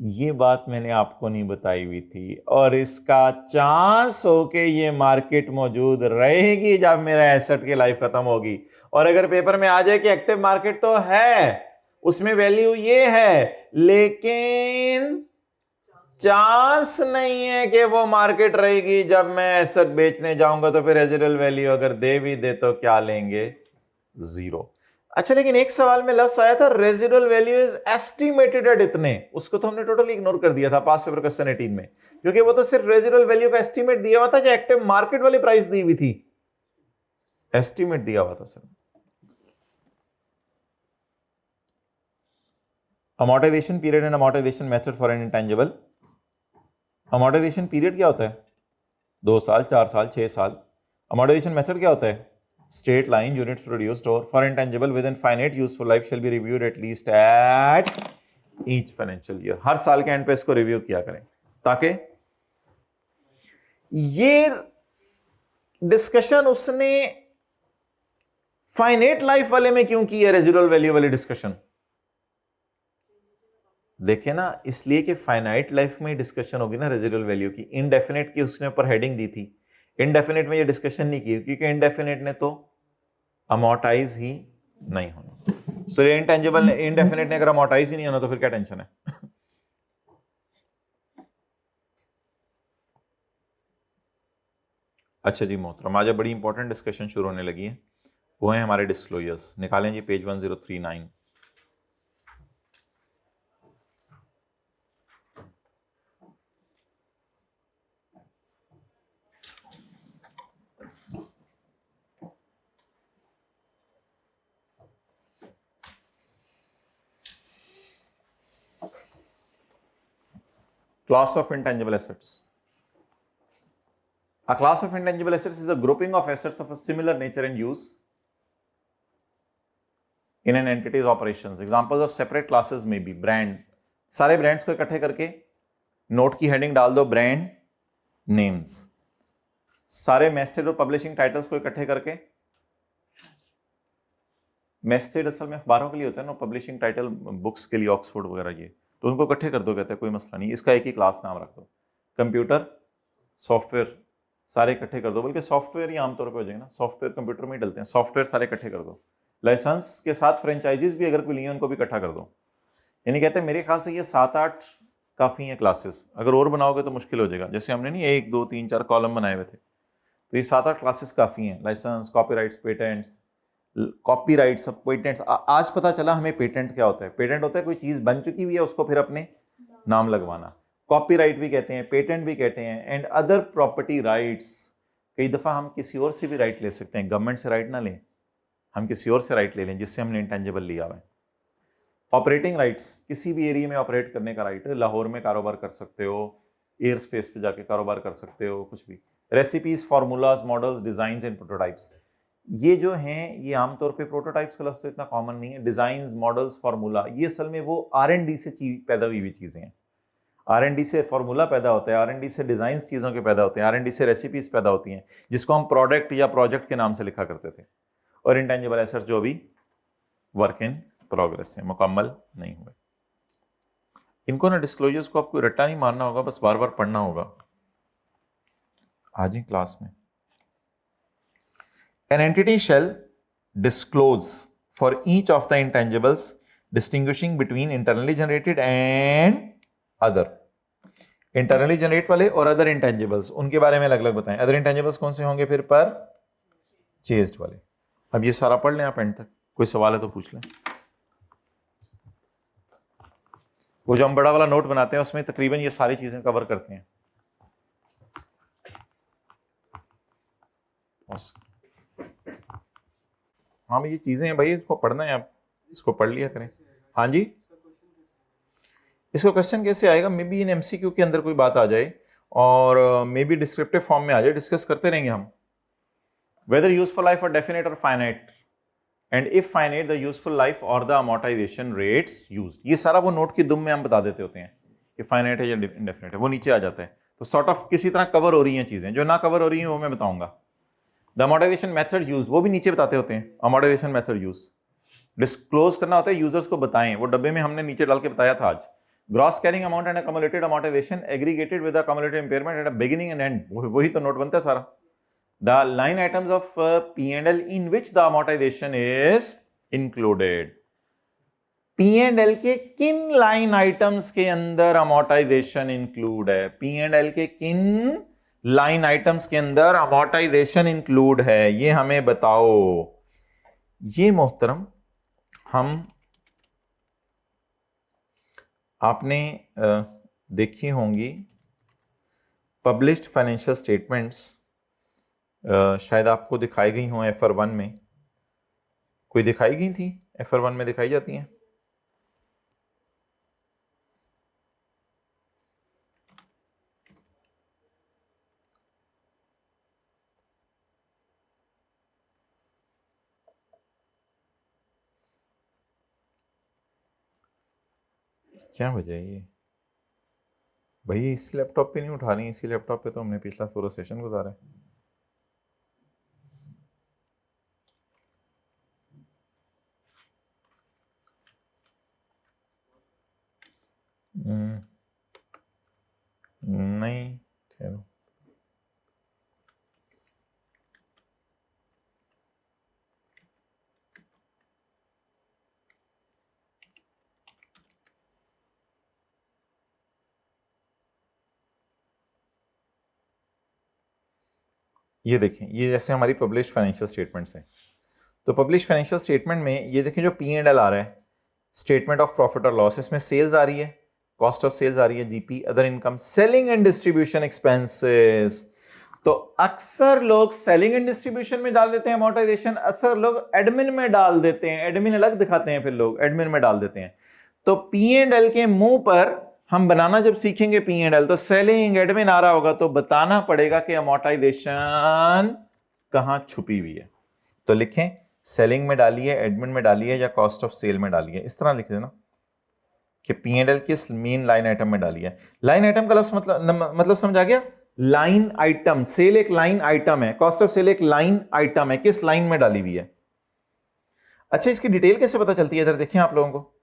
ये बात मैंने आपको नहीं बताई हुई थी और इसका चांस हो के ये मार्केट मौजूद रहेगी जब मेरा एसेट की लाइफ खत्म होगी. और अगर पेपर में आ जाए कि एक्टिव मार्केट तो है, उसमें वैल्यू ये है, लेकिन चांस नहीं है कि वो मार्केट रहेगी जब मैं एसेट बेचने जाऊंगा, तो फिर रेजिडुअल वैल्यू अगर दे भी दे तो क्या लेंगे? जीरो. अच्छा लेकिन एक सवाल में लफ्ज आया था residual value is estimated at इतने, उसको तो हमने टोटली इग्नोर कर दिया था पास्ट पेपर क्वेश्चन 18 में, क्योंकि वो तो सिर्फ रेजिडुअल वैल्यू का एस्टिमेट दिया हुआ था जो एक्टिव मार्केट वाली प्राइस दी हुई थी, एस्टिमेट दिया हुआ था sir. Amortisation period and amortisation method for an intangible. Amortisation period क्या होता है? 2 साल, 4 साल, 6 साल. अमोर्टाइजेशन मेथड क्या होता है? Straight line units produced or for intangible within finite useful life shall be reviewed at least at each financial year. हर साल के एंड पे इसको रिव्यू किया करें, ताकि ये डिस्कशन उसने फाइनेट लाइफ वाले में क्यों की है, रेजिडुअल वैल्यू वाली डिस्कशन? देखे ना, इसलिए कि फाइनाइट लाइफ में डिस्कशन होगी ना रेजिडुअल वैल्यू की. इनडेफिनेट की उसने ऊपर हेडिंग दी थी, इनडेफिनेट में ये डिस्कशन नहीं की, क्योंकि इनडेफिनेट ने तो अमोर्टाइज ही नहीं होना. सो इंटेंजिबल इनडेफिनेट ने अगर अमोर्टाइज ही नहीं होना तो फिर क्या टेंशन है? अच्छा जी मोहतरम, आज बड़ी इंपॉर्टेंट डिस्कशन शुरू होने लगी है, वो है हमारे डिस्क्लोजर्स. निकालें जी page 1039. Class of intangible assets. A class of intangible assets is a grouping of assets of a similar nature and use in an entity's operations. Examples of separate classes may be brand. सारे brands को इकट्ठे करके note की heading डाल दो brand names. सारे message और publishing titles को इकट्ठे करके, मैसेज असल में अखबारों के लिए होता है ना, पब्लिशिंग टाइटल बुक्स के लिए ऑक्सफोर्ड वगैरह ये, तो उनको इकट्ठे कर दो, कहते हैं कोई मसला नहीं, इसका एक ही क्लास नाम रख दो। कंप्यूटर सॉफ्टवेयर सारे इकट्ठे कर दो, बल्कि सॉफ्टवेयर ही आमतौर पे हो जाएगा ना, सॉफ्टवेयर कंप्यूटर में ही डलते हैं, सॉफ्टवेयर सारे इकट्ठे कर दो। लाइसेंस के साथ फ्रेंचाइजीज भी अगर कोई लिए उनको भी इकट्ठा कर दो। यानी कहते हैं मेरे ख्याल से ये 7-8 काफ़ी हैं क्लासेस, अगर और बनाओगे तो मुश्किल हो जाएगा। जैसे हमने नहीं 1 2 3 4 कॉलम बनाए हुए थे, तो ये 7-8 क्लासेस काफ़ी हैं। Licence, copyrights, patents, copyrights, patents. आज पता चला हमें पेटेंट क्या होता है। पेटेंट होता है कोई चीज़ बन चुकी हुई है उसको फिर अपने नाम लगवाना। कॉपीराइट भी कहते हैं, पेटेंट भी कहते हैं, एंड अदर प्रॉपर्टी राइट्स। कई दफ़ा हम किसी और से भी राइट ले सकते हैं, गवर्नमेंट से राइट ना लें, हम किसी और से राइट ले लें जिससे हमने इंटेंजिबल लिया हुआ है। ऑपरेटिंग राइट्स, किसी भी एरिया में ऑपरेट करने का राइट है। लाहौर में कारोबार कर सकते हो, एयर स्पेस पे जाके कारोबार कर सकते हो, कुछ भी। Recipes, formulas, models, designs and prototypes, ये जो हैं ये आमतौर पे प्रोटोटाइप्स का लफ्ज़ तो इतना कॉमन नहीं है। डिजाइंस, मॉडल्स, फार्मूला, ये असल में वो R&D से पैदा हुई हुई चीज़ें हैं। R&D से फार्मूला पैदा होता है, R&D से डिजाइंस चीज़ों के पैदा होते हैं, R&D से रेसिपीज पैदा होती हैं, जिसको हम प्रोडक्ट या प्रोजेक्ट के नाम से लिखा करते थे। और इंटेंजिबल एसेट्स जो अभी वर्क इन प्रोग्रेस है, मुकम्मल नहीं हुए। इनको ना डिस्क्लोजर्स को आपको रट्टा नहीं मारना होगा, बस बार बार पढ़ना होगा। आज ही क्लास में an entity shall disclose for each of the intangibles, distinguishing between internally generated and other। Internally generate वाले और अदर इंटेंजिबल्स, उनके बारे में अलग अलग बताएं। अदर इंटेंजिबल्स कौन से होंगे फिर? पर चेज्ड वाले। अब ये सारा पढ़ लें आप एंड तक, कोई सवाल है तो पूछ लें। वो जो हम बड़ा वाला नोट बनाते हैं उसमें तकरीबन ये सारी चीजें कवर करते हैं। हाँ ये चीजें हैं भाई, इसको पढ़ना है, आप इसको पढ़ लिया करें। हाँ जी, इसको क्वेश्चन कैसे आएगा? मे बी इन MCQ के अंदर कोई बात आ जाए और मे बी डिस्क्रिप्टिव फॉर्म में आ जाए, डिस्कस करते रहेंगे हम। वेदर यूजफुल लाइफ और डेफिनेट और finite, and if finite the useful life और द अमोर्टाइजेशन रेट्स यूज्ड। ये सारा वो नोट की दुम में हम बता देते होते हैं कि फाइनाइट है या इंडेफिनेट है, वो नीचे आ जाता है। तो सॉर्ट ऑफ किसी तरह कवर हो रही हैं चीजें, जो ना कवर हो रही हैं वो मैं बताऊंगा। द अमोर्टाइजेशन मेथड यूज, वो भी नीचे बताते होते हैं। अमोर्टाइजेशन मेथड यूज डिस्क्लोज करना होता है, यूजर्स को बताएं, वो डब्बे में हमने नीचे डाल के बताया था आज। Gross carrying amount and accumulated amortisation aggregated with accumulated impairment at beginning and and, वही तो नोट बनता है सारा। The line items of P&L in which the amortization is included। P&L के किन लाइन आइटम्स के अंदर अमोर्टाइजेशन इंक्लूड है? P&L के किन लाइन आइटम्स के अंदर अमोर्टाइजेशन इंक्लूड है, ये हमें बताओ। ये मोहतरम हम आपने देखी होंगी पब्लिश्ड फाइनेंशियल स्टेटमेंट्स, शायद आपको दिखाई गई हों FR1 में। कोई दिखाई गई थी? FR1 में दिखाई जाती हैं। क्या वजह है ये भाई? इस लैपटॉप पे नहीं उठा रही, इसी लैपटॉप पे तो हमने पिछला पूरा सेशन गुजारा है। नहीं ठहरो, ये देखें, ये जैसे हमारी पब्लिश्ड फाइनेंशियल स्टेटमेंट्स हैं, तो पब्लिश्ड फाइनेंशियल स्टेटमेंट में ये देखें जो P&L आ रहा है, स्टेटमेंट ऑफ प्रॉफिट और लॉस, इसमें सेल्स आ रही है, कॉस्ट ऑफ सेल्स आ रही है, GP, other income, selling and distribution expenses. तो अक्सर लोग सेलिंग एंड डिस्ट्रीब्यूशन में डाल देते हैं अमोर्टाइजेशन, अक्सर लोग एडमिन में डाल देते हैं, एडमिन अलग दिखाते हैं, फिर लोग एडमिन में डाल देते हैं। तो P&L के मुंह पर हम बनाना जब सीखेंगे P&L, तो सेलिंग एडमिन आ रहा होगा तो बताना पड़ेगा कि अमोर्टाइजेशन कहां छुपी हुई है। तो लिखें सेलिंग में डालिए, एडमिन में डालिए, या कॉस्ट ऑफ सेल में डालिए, इस तरह लिख देना कि P&L किस मेन लाइन आइटम में डाली है। लाइन आइटम का लफ्ज मतलब समझ आ गया? लाइन आइटम, सेल एक लाइन आइटम है, कॉस्ट ऑफ सेल एक लाइन आइटम है, किस लाइन में डाली हुई है। अच्छा, इसकी डिटेल कैसे पता चलती है? इधर देखें आप लोगों को,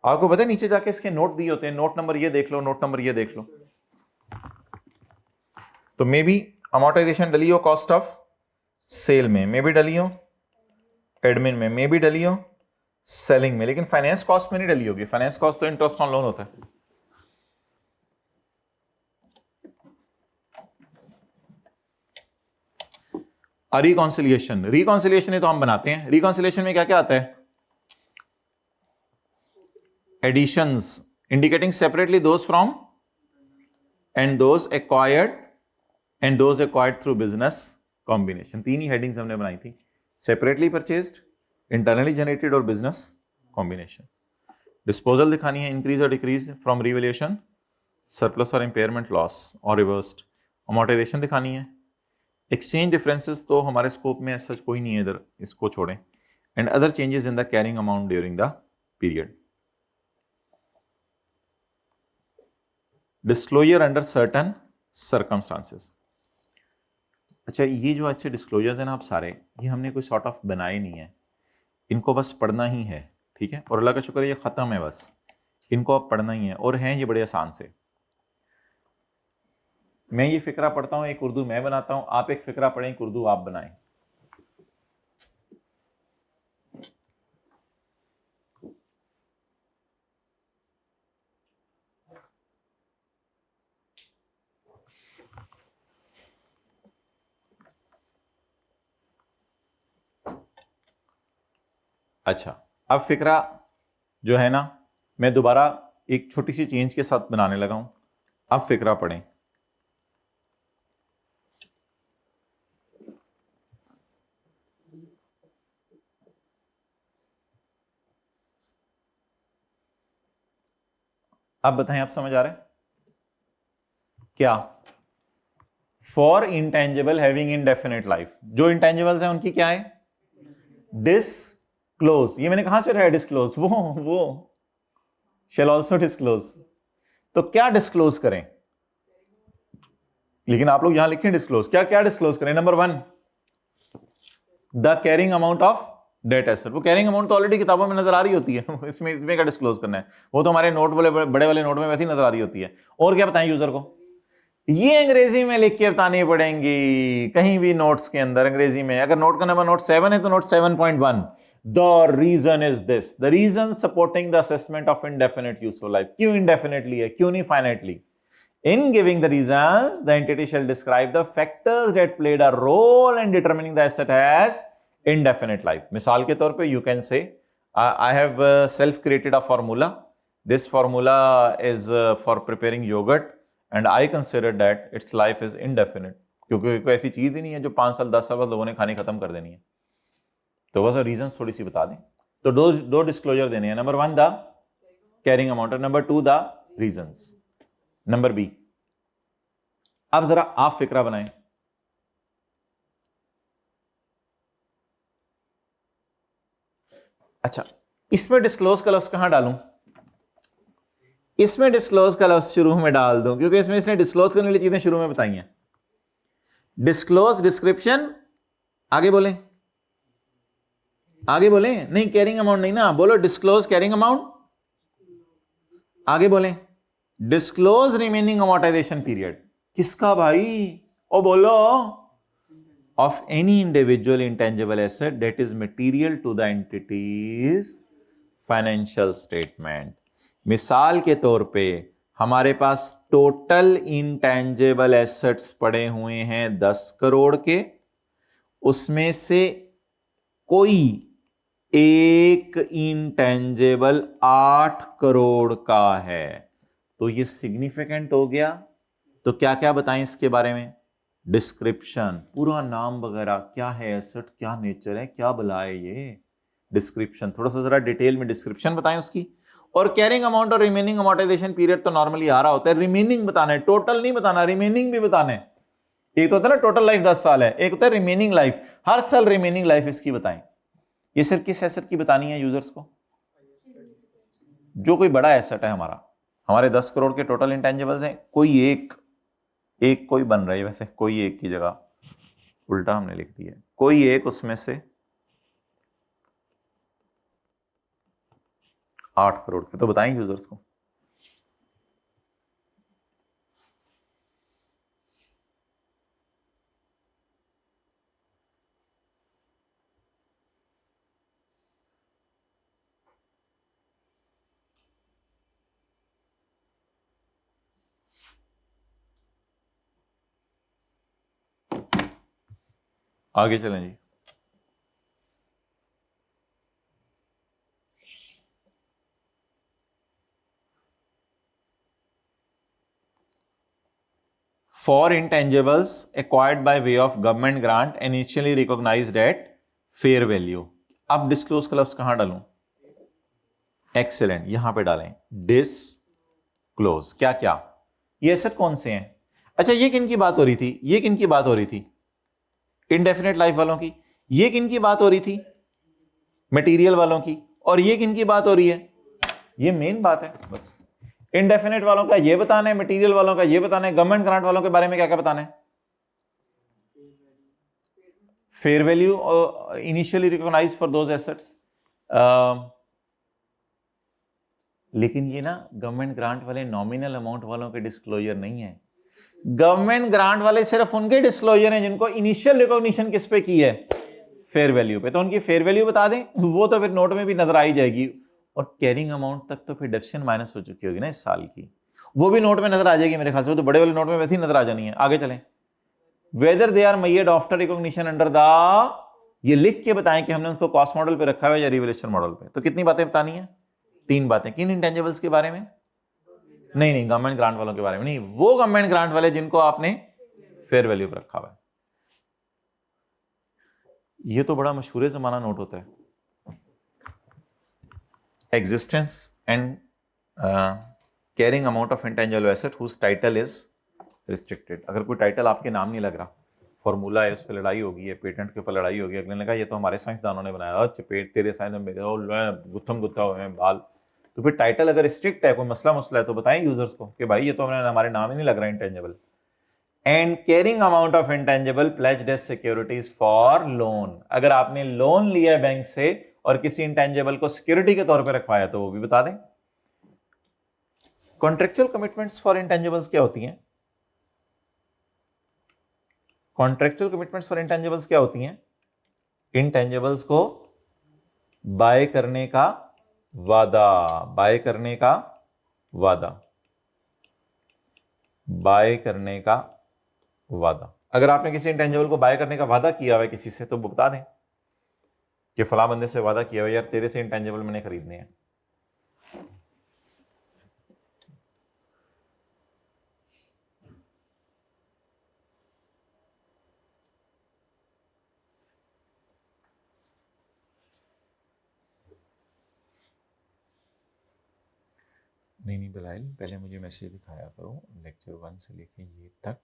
आपको पता है नीचे जाके इसके नोट दिए होते हैं, नोट नंबर ये देख लो, नोट नंबर ये देख लो। तो मे बी अमोर्टाइजेशन डली हो कॉस्ट ऑफ सेल में, मे बी डली हो एडमिन में, मे बी डली हो सेलिंग में, लेकिन फाइनेंस कॉस्ट में नहीं डली होगी। फाइनेंस कॉस्ट तो इंटरेस्ट ऑन लोन होता है। रिकॉन्सिलिएशन, रिकॉन्सिलिएशन तो हम बनाते हैं। रिकॉन्सिलिएशन में क्या क्या आता है? Additions indicating separately those from and those acquired through business combination. तीन ही हेडिंग्स हमने बनाई थी, सेपरेटली परचेज्ड, इंटरनली जनरेटेड और बिजनेस कॉम्बिनेशन। डिस्पोजल दिखानी है, इंक्रीज और डिक्रीज फ्रॉम रिवैल्यूएशन, सरप्लस और इंपेयरमेंट लॉस और रिवर्स्ड। अमोर्टाइजेशन दिखानी है। एक्सचेंज डिफरेंसेस तो हमारे स्कोप में सच कोई नहीं है इधर, इसको छोड़ें। And other changes in the carrying amount during the period. Disclosure under certain circumstances. अच्छा, ये जो अच्छे डिस्क्लोजर्स हैं ना आप सारे, ये हमने कोई सॉर्ट ऑफ बनाए नहीं है, इनको बस पढ़ना ही है, ठीक है। और अल्लाह का शुक्र है ये खत्म है, बस इनको आप पढ़ना ही है, और हैं ये बड़े आसान से। मैं ये फिक्रा पढ़ता हूं, एक उर्दू मैं बनाता हूं, आप एक फिक्रा पढ़ें, एक उर्दू आप बनाएं। अच्छा, अब फिक्रा जो है ना, मैं दोबारा एक छोटी सी चेंज के साथ बनाने लगा हूं। अब फिक्रा पढ़ें। अब बताएं, आप समझ आ रहा है क्या? For intangible having indefinite life, जो इंटेंजिबल्स हैं उनकी क्या है? डिस्क्लोज। ये मैंने कहां से रहा है डिस्क्लोज? वो शैल ऑल्सो डिस्क्लोज। तो क्या डिस्क्लोज करें? लेकिन आप लोग यहां लिखें डिस्क्लोज, क्या क्या डिस्क्लोज करें? Number 1, the carrying amount of that asset. वो कैरिंग अमाउंट तो ऑलरेडी किताबों में नजर आ रही होती है इसमें क्या डिस्क्लोज करना है? वो तो हमारे नोट वाले बड़े वाले नोट में वैसे ही नजर आ रही होती है। और क्या बताएं यूजर को? ये अंग्रेजी में लिख के बतानी पड़ेंगी, कहीं भी नोट्स के अंदर अंग्रेजी में। अगर नोट का नंबर नोट 7 है तो note 7.1, the reason is this, the reason supporting the assessment of indefinite useful life. क्यों इंडेफिनेटली है, क्यों नहीं finitely? In giving the reasons, the entity shall describe the factors that played a role in determining the asset as indefinite life. मिसाल के तौर पे you can say, I have self-created a formula. This formula is for preparing yogurt, and I consider that its life is indefinite. क्योंकि कोई ऐसी चीज ही नहीं है जो 5 साल 10 साल लोगों ने खानी खत्म कर देनी है। तो बस रीजंस थोड़ी सी बता दें। तो दो डिस्क्लोजर देने हैं। Number 1 the carrying amount, number 2 the reasons. Number B. अब जरा आप फिक्रा बनाएं। अच्छा, इसमें डिस्क्लोज का लफ्ज कहां डालूं? इसमें डिस्क्लोज का लफ्ज शुरू में डाल दूं, क्योंकि इसमें इसने डिस्क्लोज करने वाली चीजें शुरू में बताई हैं। डिस्क्लोज, डिस्क्रिप्शन, आगे बोलें, आगे बोलें। नहीं, कैरिंग अमाउंट नहीं ना, बोलो डिस्क्लोज कैरिंग अमाउंट, आगे बोलें। Disclose remaining amortization period. किसका भाई? ओ बोलो। Of any individual intangible asset that is material to the entity's financial statement. मिसाल के तौर पे हमारे पास टोटल इंटेंजिबल एसेट्स पड़े हुए हैं 10 करोड़ के, उसमें से कोई एक इंटेंजिबल 8 करोड़ का है, तो ये सिग्निफिकेंट हो गया। तो क्या क्या बताएं इसके बारे में? डिस्क्रिप्शन, पूरा नाम वगैरह, क्या है एसेट, क्या नेचर है, क्या भला है ये, डिस्क्रिप्शन, थोड़ा सा जरा डिटेल में डिस्क्रिप्शन बताएं उसकी। और कैरिंग अमाउंट और रिमेनिंग अमोर्टाइजेशन पीरियड तो नॉर्मली आ रहा होता है, रिमेनिंग बताना है, टोटल नहीं बताना, रिमेनिंग भी बताना है। एक तो होता है ना टोटल लाइफ 10 साल है, एक होता है रिमेनिंग लाइफ, हर साल रिमेनिंग लाइफ इसकी बताएं। ये सिर्फ किस एसेट की बतानी है यूजर्स को? जो कोई बड़ा एसेट है हमारा, हमारे 10 करोड़ के टोटल इंटेंजिबल्स हैं, कोई एक कोई बन रही है, वैसे कोई एक की जगह उल्टा हमने लिख दिया, कोई एक उसमें से 8 करोड़ के, तो बताएं यूजर्स को। आगे चलें जी। For intangibles acquired by way of government grant initially recognised at fair value, अब डिस्क्लोज का लफ्ज कहां डालूं? एक्सेलेंट, यहां पे डालें डिस्क्लोज। क्या क्या ये एसेट कौन से हैं? अच्छा, ये किन की बात हो रही थी? ये किन की बात हो रही थी? इनडेफिनेट लाइफ वालों की। ये किन की बात हो रही थी? मटेरियल वालों की। और ये किन की बात हो रही है? ये मेन बात है बस। इनडेफिनेट वालों का ये बताना है, मटेरियल वालों का ये बताना है, गवर्नमेंट ग्रांट वालों के बारे में क्या क्या बताना है? Fair value initially recognize for those assets. लेकिन ये ना गवर्नमेंट ग्रांट वाले नॉमिनल अमाउंट वालों के डिस्क्लोजर नहीं है। गवर्नमेंट ग्रांट वाले सिर्फ उनके डिस्क्लोजर हैं जिनको इनिशियल रिकॉग्निशन किस पे की है? फेयर वैल्यू पे। तो उनकी फेयर वैल्यू बता दें, वो तो फिर नोट में भी नजर आई जाएगी। और कैरिंग अमाउंट तक तो फिर डिडक्शन माइनस हो चुकी होगी ना इस साल की, वो भी नोट में नजर आ जाएगी मेरे ख्याल से। वो तो बड़े वाले नोट में वैसे ही नजर आ जानी है। आगे चलें। Whether they are made after recognition under the, ये लिख के बताएं कि हमने उसको कॉस्ट मॉडल पे रखा हुआ है या रिवैल्यूएशन मॉडल पे। तो कितनी बातें बतानी है? 3 बातें। किन इंटेंजिबल्स के बारे में? नहीं, गवर्नमेंट ग्रांट वालों के बारे में नहीं, वो गवर्नमेंट ग्रांट वाले जिनको आपने फेयर वैल्यू पर रखा हुआ है। ये तो बड़ा मशहूर जमाना नोट होता है। Existence and carrying amount of intangible asset whose title is restricted. अगर कोई टाइटल आपके नाम नहीं लग रहा, फॉर्मूला है, उस पर लड़ाई होगी है, पेटेंट के ऊपर लड़ाई होगी, अगले ने कहा ये तो हमारे साइंसदानों ने बनाया, चपेट तेरे साइंस में गुत्थम गुत्था हुए हैं बाल, तो फिर टाइटल अगर स्ट्रिक्ट है, कोई मसला है, तो बताएं यूजर्स को कि भाई ये तो हमारे नाम ही नहीं लग रहा intangible. And carrying amount of intangible pledged as securities for loan. अगर आपने लोन लिया है बैंक से और किसी इंटेंजिबल को सिक्योरिटी के तौर पे रखवाया तो वो भी बता दें। कॉन्ट्रेक्चुअल कमिटमेंट्स फॉर इंटेंजिबल्स क्या होती हैं? कॉन्ट्रेक्चुअल कमिटमेंट्स फॉर इंटेंजिबल्स क्या होती हैं? इंटेंजिबल्स को बाय करने का वादा, बाय करने का वादा, बाय करने का वादा। अगर आपने किसी इंटेंजिबल को बाय करने का वादा किया हुआ है किसी से, तो बता दें कि फला बंदे से वादा किया हुआ यार तेरे से इंटेंजिबल मैंने खरीदने हैं। नहीं बिलाल, पहले मुझे मैसेज दिखाया करो, लेक्चर 1 से लेके ये तक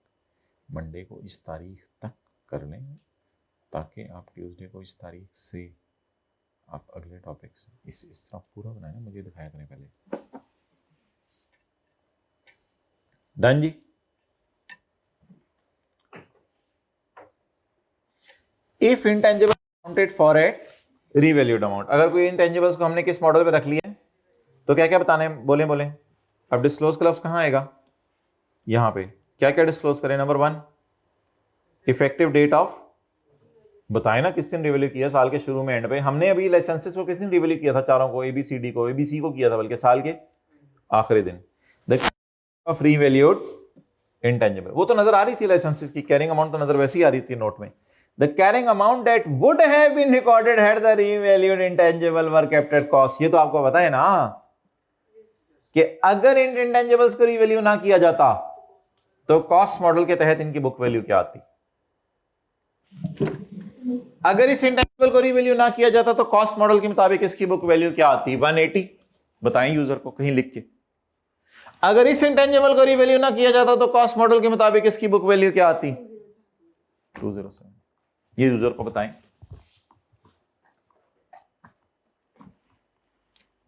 मंडे को इस तारीख तक कर लें, ताकि आप ट्यूसडे को इस तारीख से आप अगले टॉपिक से इस तरह पूरा बनाए ना, मुझे दिखाया करें पहले। डन जी। If intangible accounted for at revalued amount, अगर कोई इंटेंजिबल्स को हमने किस मॉडल पे रख लिया है तो क्या क्या बताने हैं? बोले। अब डिस्क्लोज का लफ्ज कहां आएगा? यहां पे। क्या क्या डिस्क्लोज करें? नंबर 1 इफेक्टिव डेट ऑफ, बताएं ना किस दिन रिवैल्यू किया, साल के शुरू में एंड पे। हमने अभी लाइसेंसेस को किस दिन रिवैल्यू किया था? चारों को, एबीसीडी को, एबीसी को किया था बल्कि साल के आखिरी दिन। द ऑफ रीवैल्यूड इंटेंजिबल, वो तो नजर आ रही थी लाइसेंसेस की, कैरिंग अमाउंट तो नजर वैसी आ रही थी नोट में। The carrying amount that would have been recorded had the revalued intangible were kept at cost। ये तो आपको पता है ना कि अगर इन इंटेंजिबल्स को रिवैल्यू ना किया जाता तो कॉस्ट मॉडल के तहत इनकी बुक वैल्यू क्या आती? अगर इस इंटेंजिबल को रिवैल्यू ना किया जाता तो कॉस्ट मॉडल के मुताबिक इसकी बुक वैल्यू क्या आती? 180। बताएं यूजर को कहीं लिख के। अगर इस इंटेंजिबल को रिवैल्यू ना किया जाता तो कॉस्ट मॉडल के मुताबिक इसकी बुक वैल्यू क्या आती? 207। ये यूजर को बताएं।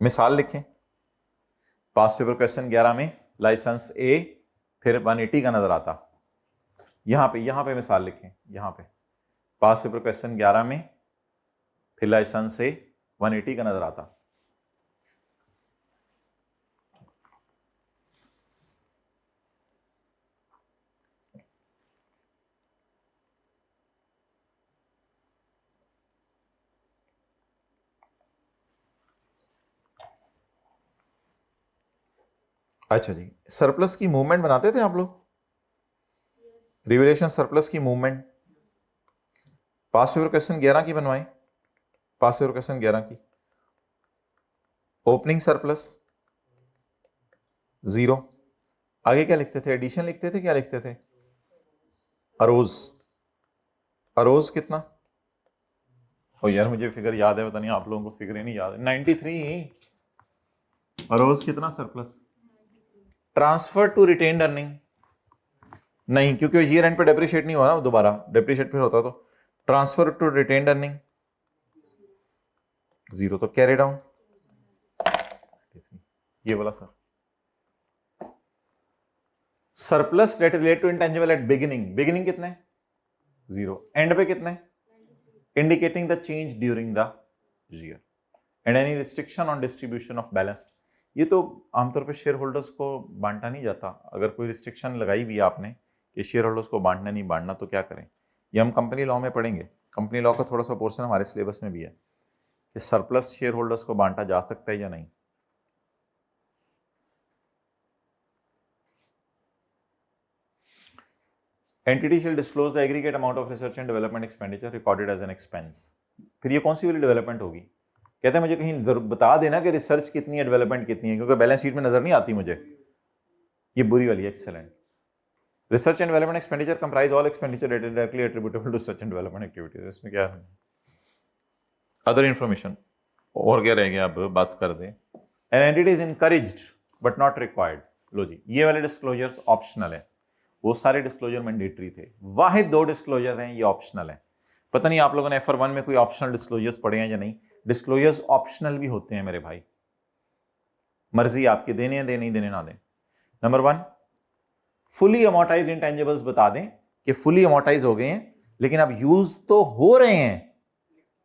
मिसाल लिखें। पास पेपर क्वेश्चन 11 में लाइसेंस ए फिर 180 का नजर आता। यहां पे मिसाल लिखें, यहां पे पास पेपर क्वेश्चन 11 में फिर लाइसेंस ए 180 का नजर आता। अच्छा जी, सरप्लस की मूवमेंट बनाते थे आप लोग? रिवैल्यूएशन सरप्लस की मूवमेंट पास पेपर क्वेश्चन 11 की बनवाएं। पास पेपर क्वेश्चन 11 की ओपनिंग सरप्लस 0, आगे क्या लिखते थे? एडिशन लिखते थे, क्या लिखते थे? अरोज। अरोज कितना? ओ यार मुझे फिगर याद है, पता नहीं आप लोगों को फिगर ही नहीं याद है। 93। अरोज कितना surplus? Transfer to retained earning नहीं, क्योंकि ईयर एंड पे डेप्रिशिएट नहीं हुआ ना, दोबारा डेप्रिशिएट फिर होता तो ट्रांसफर टू रिटेन्ड अर्निंग 0, तो कैरी डाउन ये वाला sir. Surplus that relate to intangible at beginning कितने? 0, एंड पे कितने? Indicating the change during the year and any restriction on distribution of balance. ये तो आमतौर पे शेयर होल्डर्स को बांटा नहीं जाता। अगर कोई रिस्ट्रिक्शन लगाई भी है आपने कि शेयर होल्डर्स को बांटना नहीं बांटना, तो क्या करें? ये हम कंपनी लॉ में पढ़ेंगे। कंपनी लॉ का थोड़ा सा पोर्शन हमारे सिलेबस में भी है कि सरप्लस शेयर होल्डर्स को बांटा जा सकता है या नहीं। Entity shall disclose the aggregate amount of research and development expenditure recorded as an expense. फिर ये कौन सी वाली डेवलपमेंट होगी? कहते हैं मुझे कहीं बता देना कि रिसर्च कितनी है, डेवलपमेंट कितनी है, क्योंकि बैलेंस शीट में नजर नहीं आती मुझे। ये बुरी वाली, excellent. Research and development expenditure comprise all expenditure directly attributable to research and development activities. इसमें क्या है? अदर इंफॉर्मेशन और क्या रह गया? अब बस कर दे। An entity is encouraged but not required. लो जी, ये वाले डिस्क्लोजर्स ऑप्शनल है, वो सारे डिस्क्लोजर मैंडेटरी थे। वाहिद 2 डिस्क्लोजर हैं ये ऑप्शनल है। पता नहीं आप लोगों ने FR1 में कोई ऑप्शनल डिस्क्लोजर्स पढ़े हैं या नहीं। डिस्क्लोजर्स ऑप्शनल भी होते हैं मेरे भाई, मर्जी आपके देने हैं, दे नहीं देने ना दें। नंबर 1, फुली अमोर्टाइज इंटेंजिबल्स बता दें कि फुली अमोर्टाइज हो गए हैं, लेकिन अब यूज तो हो रहे हैं,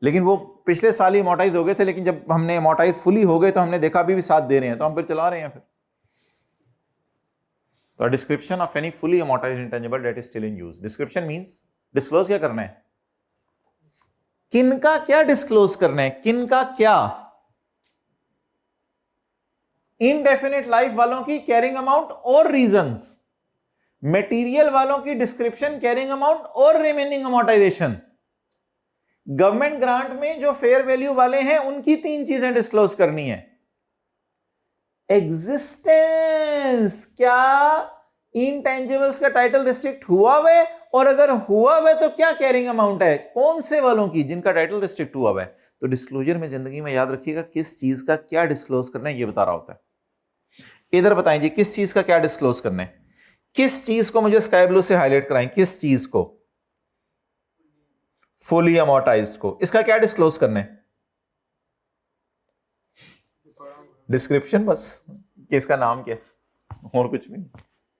लेकिन वो पिछले साल ही अमोर्टाइज हो गए थे, लेकिन जब हमने अमोर्टाइज फुली हो गए तो हमने देखा अभी भी साथ दे रहे हैं, तो हम फिर चला रहे हैं फिर। तो description of any fully amortised intangible that is still in use. Description means disclose क्या करना है, किनका क्या डिस्क्लोज करना है, किनका क्या। इनडेफिनेट लाइफ वालों की कैरिंग अमाउंट और रीजंस, मटेरियल वालों की डिस्क्रिप्शन, कैरिंग अमाउंट और रिमेनिंग अमोर्टाइजेशन। गवर्नमेंट ग्रांट में जो फेयर वैल्यू वाले हैं उनकी 3 चीजें डिस्क्लोज करनी है। एग्जिस्टेंस, क्या इंटेंजिबल्स का टाइटल रिस्ट्रिक्ट हुआ हुआ है, और अगर हुआ हुआ है तो क्या कैरिंग अमाउंट है, कौन से वालों की जिनका टाइटल रिस्ट्रिक्ट हुआ हुआ है। तो डिस्क्लोजर में जिंदगी में याद रखिएगा किस चीज का क्या डिस्क्लोज करना है, ये बता रहा होता है। इधर बताएं जी, किस चीज का क्या डिस्क्लोज करना है, किस चीज को मुझे स्काई ब्लू से हाईलाइट कराएं, किस चीज को? फुली अमोर्टाइज्ड को। इसका क्या डिस्क्लोज करना है? डिस्क्रिप्शन बस, कि इसका नाम क्या है, और कुछ भी नहीं,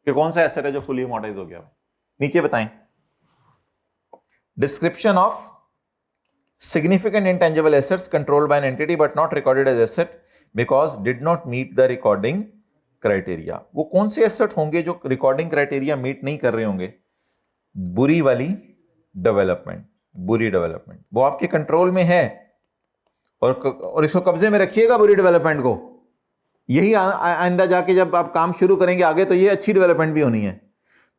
कि कौन सा एसेट है जो फुली अमोर्टाइज हो गया। नीचे बताएं, description of significant intangible assets controlled by an entity but not recorded as asset because did not meet the recording criteria. वो कौन से एसेट होंगे जो रिकॉर्डिंग क्राइटेरिया मीट नहीं कर रहे होंगे? बुरी वाली डेवलपमेंट, बुरी डेवलपमेंट, वो आपके कंट्रोल में है, और इसको कब्जे में रखिएगा बुरी डेवलपमेंट को। यही आइंदा जाके जब आप काम शुरू करेंगे आगे, तो ये अच्छी डेवलपमेंट भी होनी है।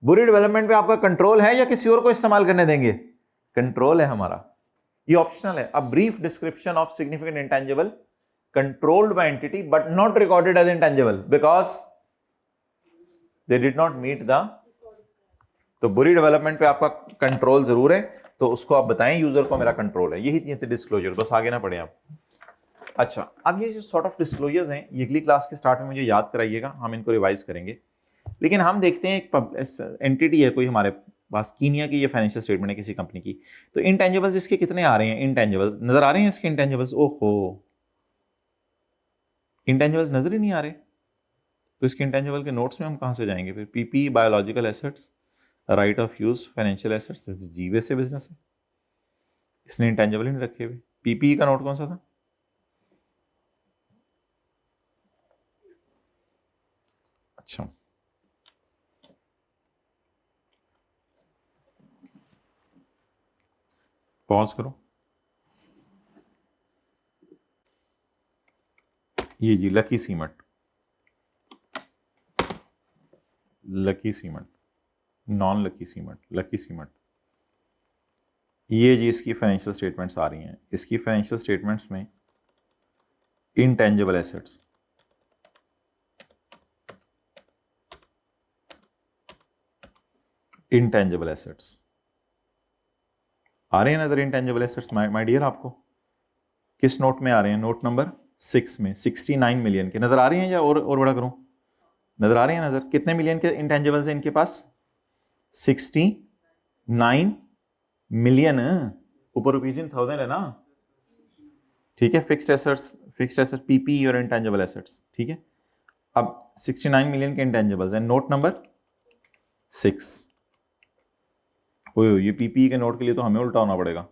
बुरी डेवलपमेंट पे आपका कंट्रोल है या किसी और को इस्तेमाल करने देंगे? कंट्रोल है हमारा, ये ऑप्शनल है। A brief description of significant intangible controlled by entity but not recorded as intangible because they did not meet the. तो बुरी डेवलपमेंट पे आपका कंट्रोल जरूर है, तो उसको आप बताएं यूजर को मेरा कंट्रोल है। यही थे डिस्क्लोजर, बस आगे ना पढ़े आप। अच्छा, अब ये जो सॉर्ट ऑफ डिस्क्लोजर्स हैं, ये अगली क्लास के स्टार्ट में मुझे याद कराइएगा, हम इनको रिवाइज करेंगे। लेकिन हम देखते हैं एक एंटिटी है कोई हमारे पास, कीनिया की ये फाइनेंशियल स्टेटमेंट है किसी कंपनी की, तो इंटेंजिबल्स इसके कितने आ रहे हैं? इंटेंजिबल्स नजर आ रहे हैं इसके इंटेंजिबल्स? ओहो, इंटेंजिबल्स नजर ही नहीं आ रहे। तो इसके इंटेंजिबल के नोट्स में हम कहाँ से जाएंगे फिर? PP biological assets, right of use financial assets, जीवे से बिजनेस है, इसने इंटेंजिबल ही नहीं रखे हुए। पीपी का नोट कौन सा था? अच्छा, पॉज करो। ये जी Lucky Cement, Lucky Cement, non Lucky Cement, Lucky Cement. ये जी इसकी फाइनेंशियल स्टेटमेंट्स आ रही हैं। इसकी फाइनेंशियल स्टेटमेंट्स में इंटेंजिबल एसेट्स, इंटेंजिबल एसेट्स आ रहे हैं नजर। इंटेंजिबल एसेट्स माय डियर आपको किस नोट में आ रहे हैं? नोट नंबर 6 में 69 मिलियन के नजर आ रहे हैं, या और बड़ा करूं? नजर आ रहे हैं नजर। कितने मिलियन के इंटेंजिबल्स हैं इनके पास? 69 मिलियन, ऊपर रुपीज इन थाउजेंड है ना, ठीक है। फिक्स्ड एसेट्स पीपी और इंटेंजिबल एसेट्स, ठीक है। अब 69 मिलियन के इंटेंजिबल्स हैं। नोट नंबर 6, ये पीपी के नोट के लिए तो हमें उल्टा होना पड़ेगा।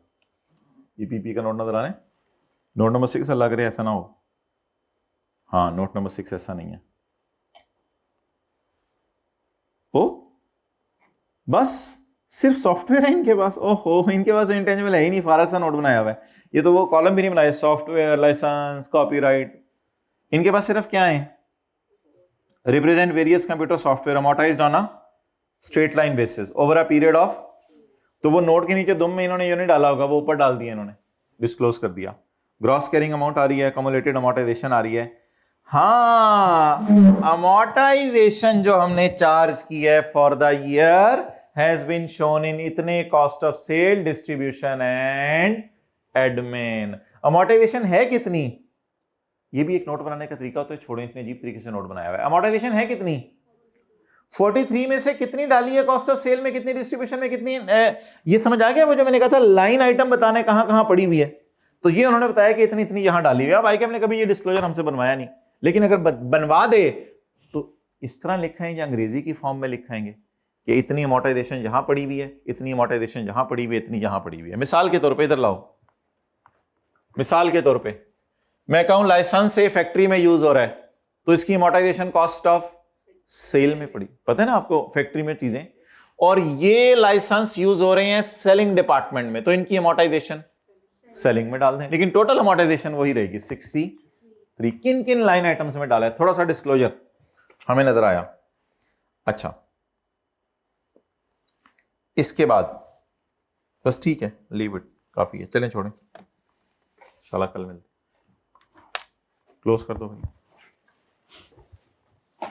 ये पीपी का नोट नजर आ रहे हैं? नोट नंबर 6 लग रहा है, ऐसा ना हो। हाँ, नोट नंबर 6 ऐसा नहीं है। ओ बस सिर्फ सॉफ्टवेयर है इनके पास? ओहो, इनके पास इंटेंजिबल है ही नहीं, फारक सा नोट बनाया हुआ है। ये तो वो कॉलम भी नहीं बनाया, सॉफ्टवेयर, लाइसेंस, कॉपीराइट। इनके पास सिर्फ क्या है? Represent various computer software amortised on a straight line basis over a period of. तो वो नोट के नीचे दुम में इन्होंने ये नहीं डाला होगा, वो ऊपर डाल दिया इन्होंने, डिस्क्लोज कर दिया। ग्रॉस कैरिंग अमाउंट आ रही है, कम्युलेटेड अमोर्टाइजेशन आ रही है। हाँ, अमोर्टाइजेशन जो हमने चार्ज की है for the year has been shown in इतने cost of sale, distribution and admin. Amortisation है कितनी? ये भी एक नोट बनाने का तरीका होता है, छोड़ो, इसने अजीब तरीके से नोट बनाया हुआ है। अमोर्टाइजेशन है कितनी? 43 में से कितनी डाली है कॉस्ट ऑफ सेल में, कितनी डिस्ट्रीब्यूशन में, कितनी ये समझ आ गया? वो जो मैंने कहा था लाइन आइटम बताने कहां कहां पड़ी हुई है, तो ये उन्होंने बताया कि इतनी इतनी यहां डाली हुई है। अब आई ने कभी ये डिस्क्लोजर हमसे बनवाया नहीं, लेकिन अगर बनवा दे तो इस तरह लिखाएंगे, अंग्रेजी की फॉर्म में लिखाएंगे कि इतनी अमोर्टाइजेशन यहां पड़ी हुई है, इतनी अमोर्टाइजेशन यहां पड़ी हुई है, इतनी यहां पड़ी हुई है। मिसाल के तौर पर इधर लाओ, मिसाल के तौर पर मैं कहूं लाइसेंस से फैक्ट्री में यूज हो रहा है, तो इसकी अमोर्टाइजेशन कॉस्ट ऑफ सेल में पड़ी, पता है ना आपको, फैक्ट्री में चीजें। और ये लाइसेंस यूज हो रहे हैं सेलिंग डिपार्टमेंट में, तो इनकी अमोर्टाइजेशन सेलिंग में डाल दें, लेकिन टोटल अमोर्टाइजेशन वही रहेगी 63। किन किन लाइन आइटम्स में डाला है, थोड़ा सा डिस्क्लोजर हमें नजर आया। अच्छा, इसके बाद बस ठीक है, लीव इट, काफी है, चलें छोड़ें, इंशाल्लाह कल मिलते। क्लोज कर दो भाई।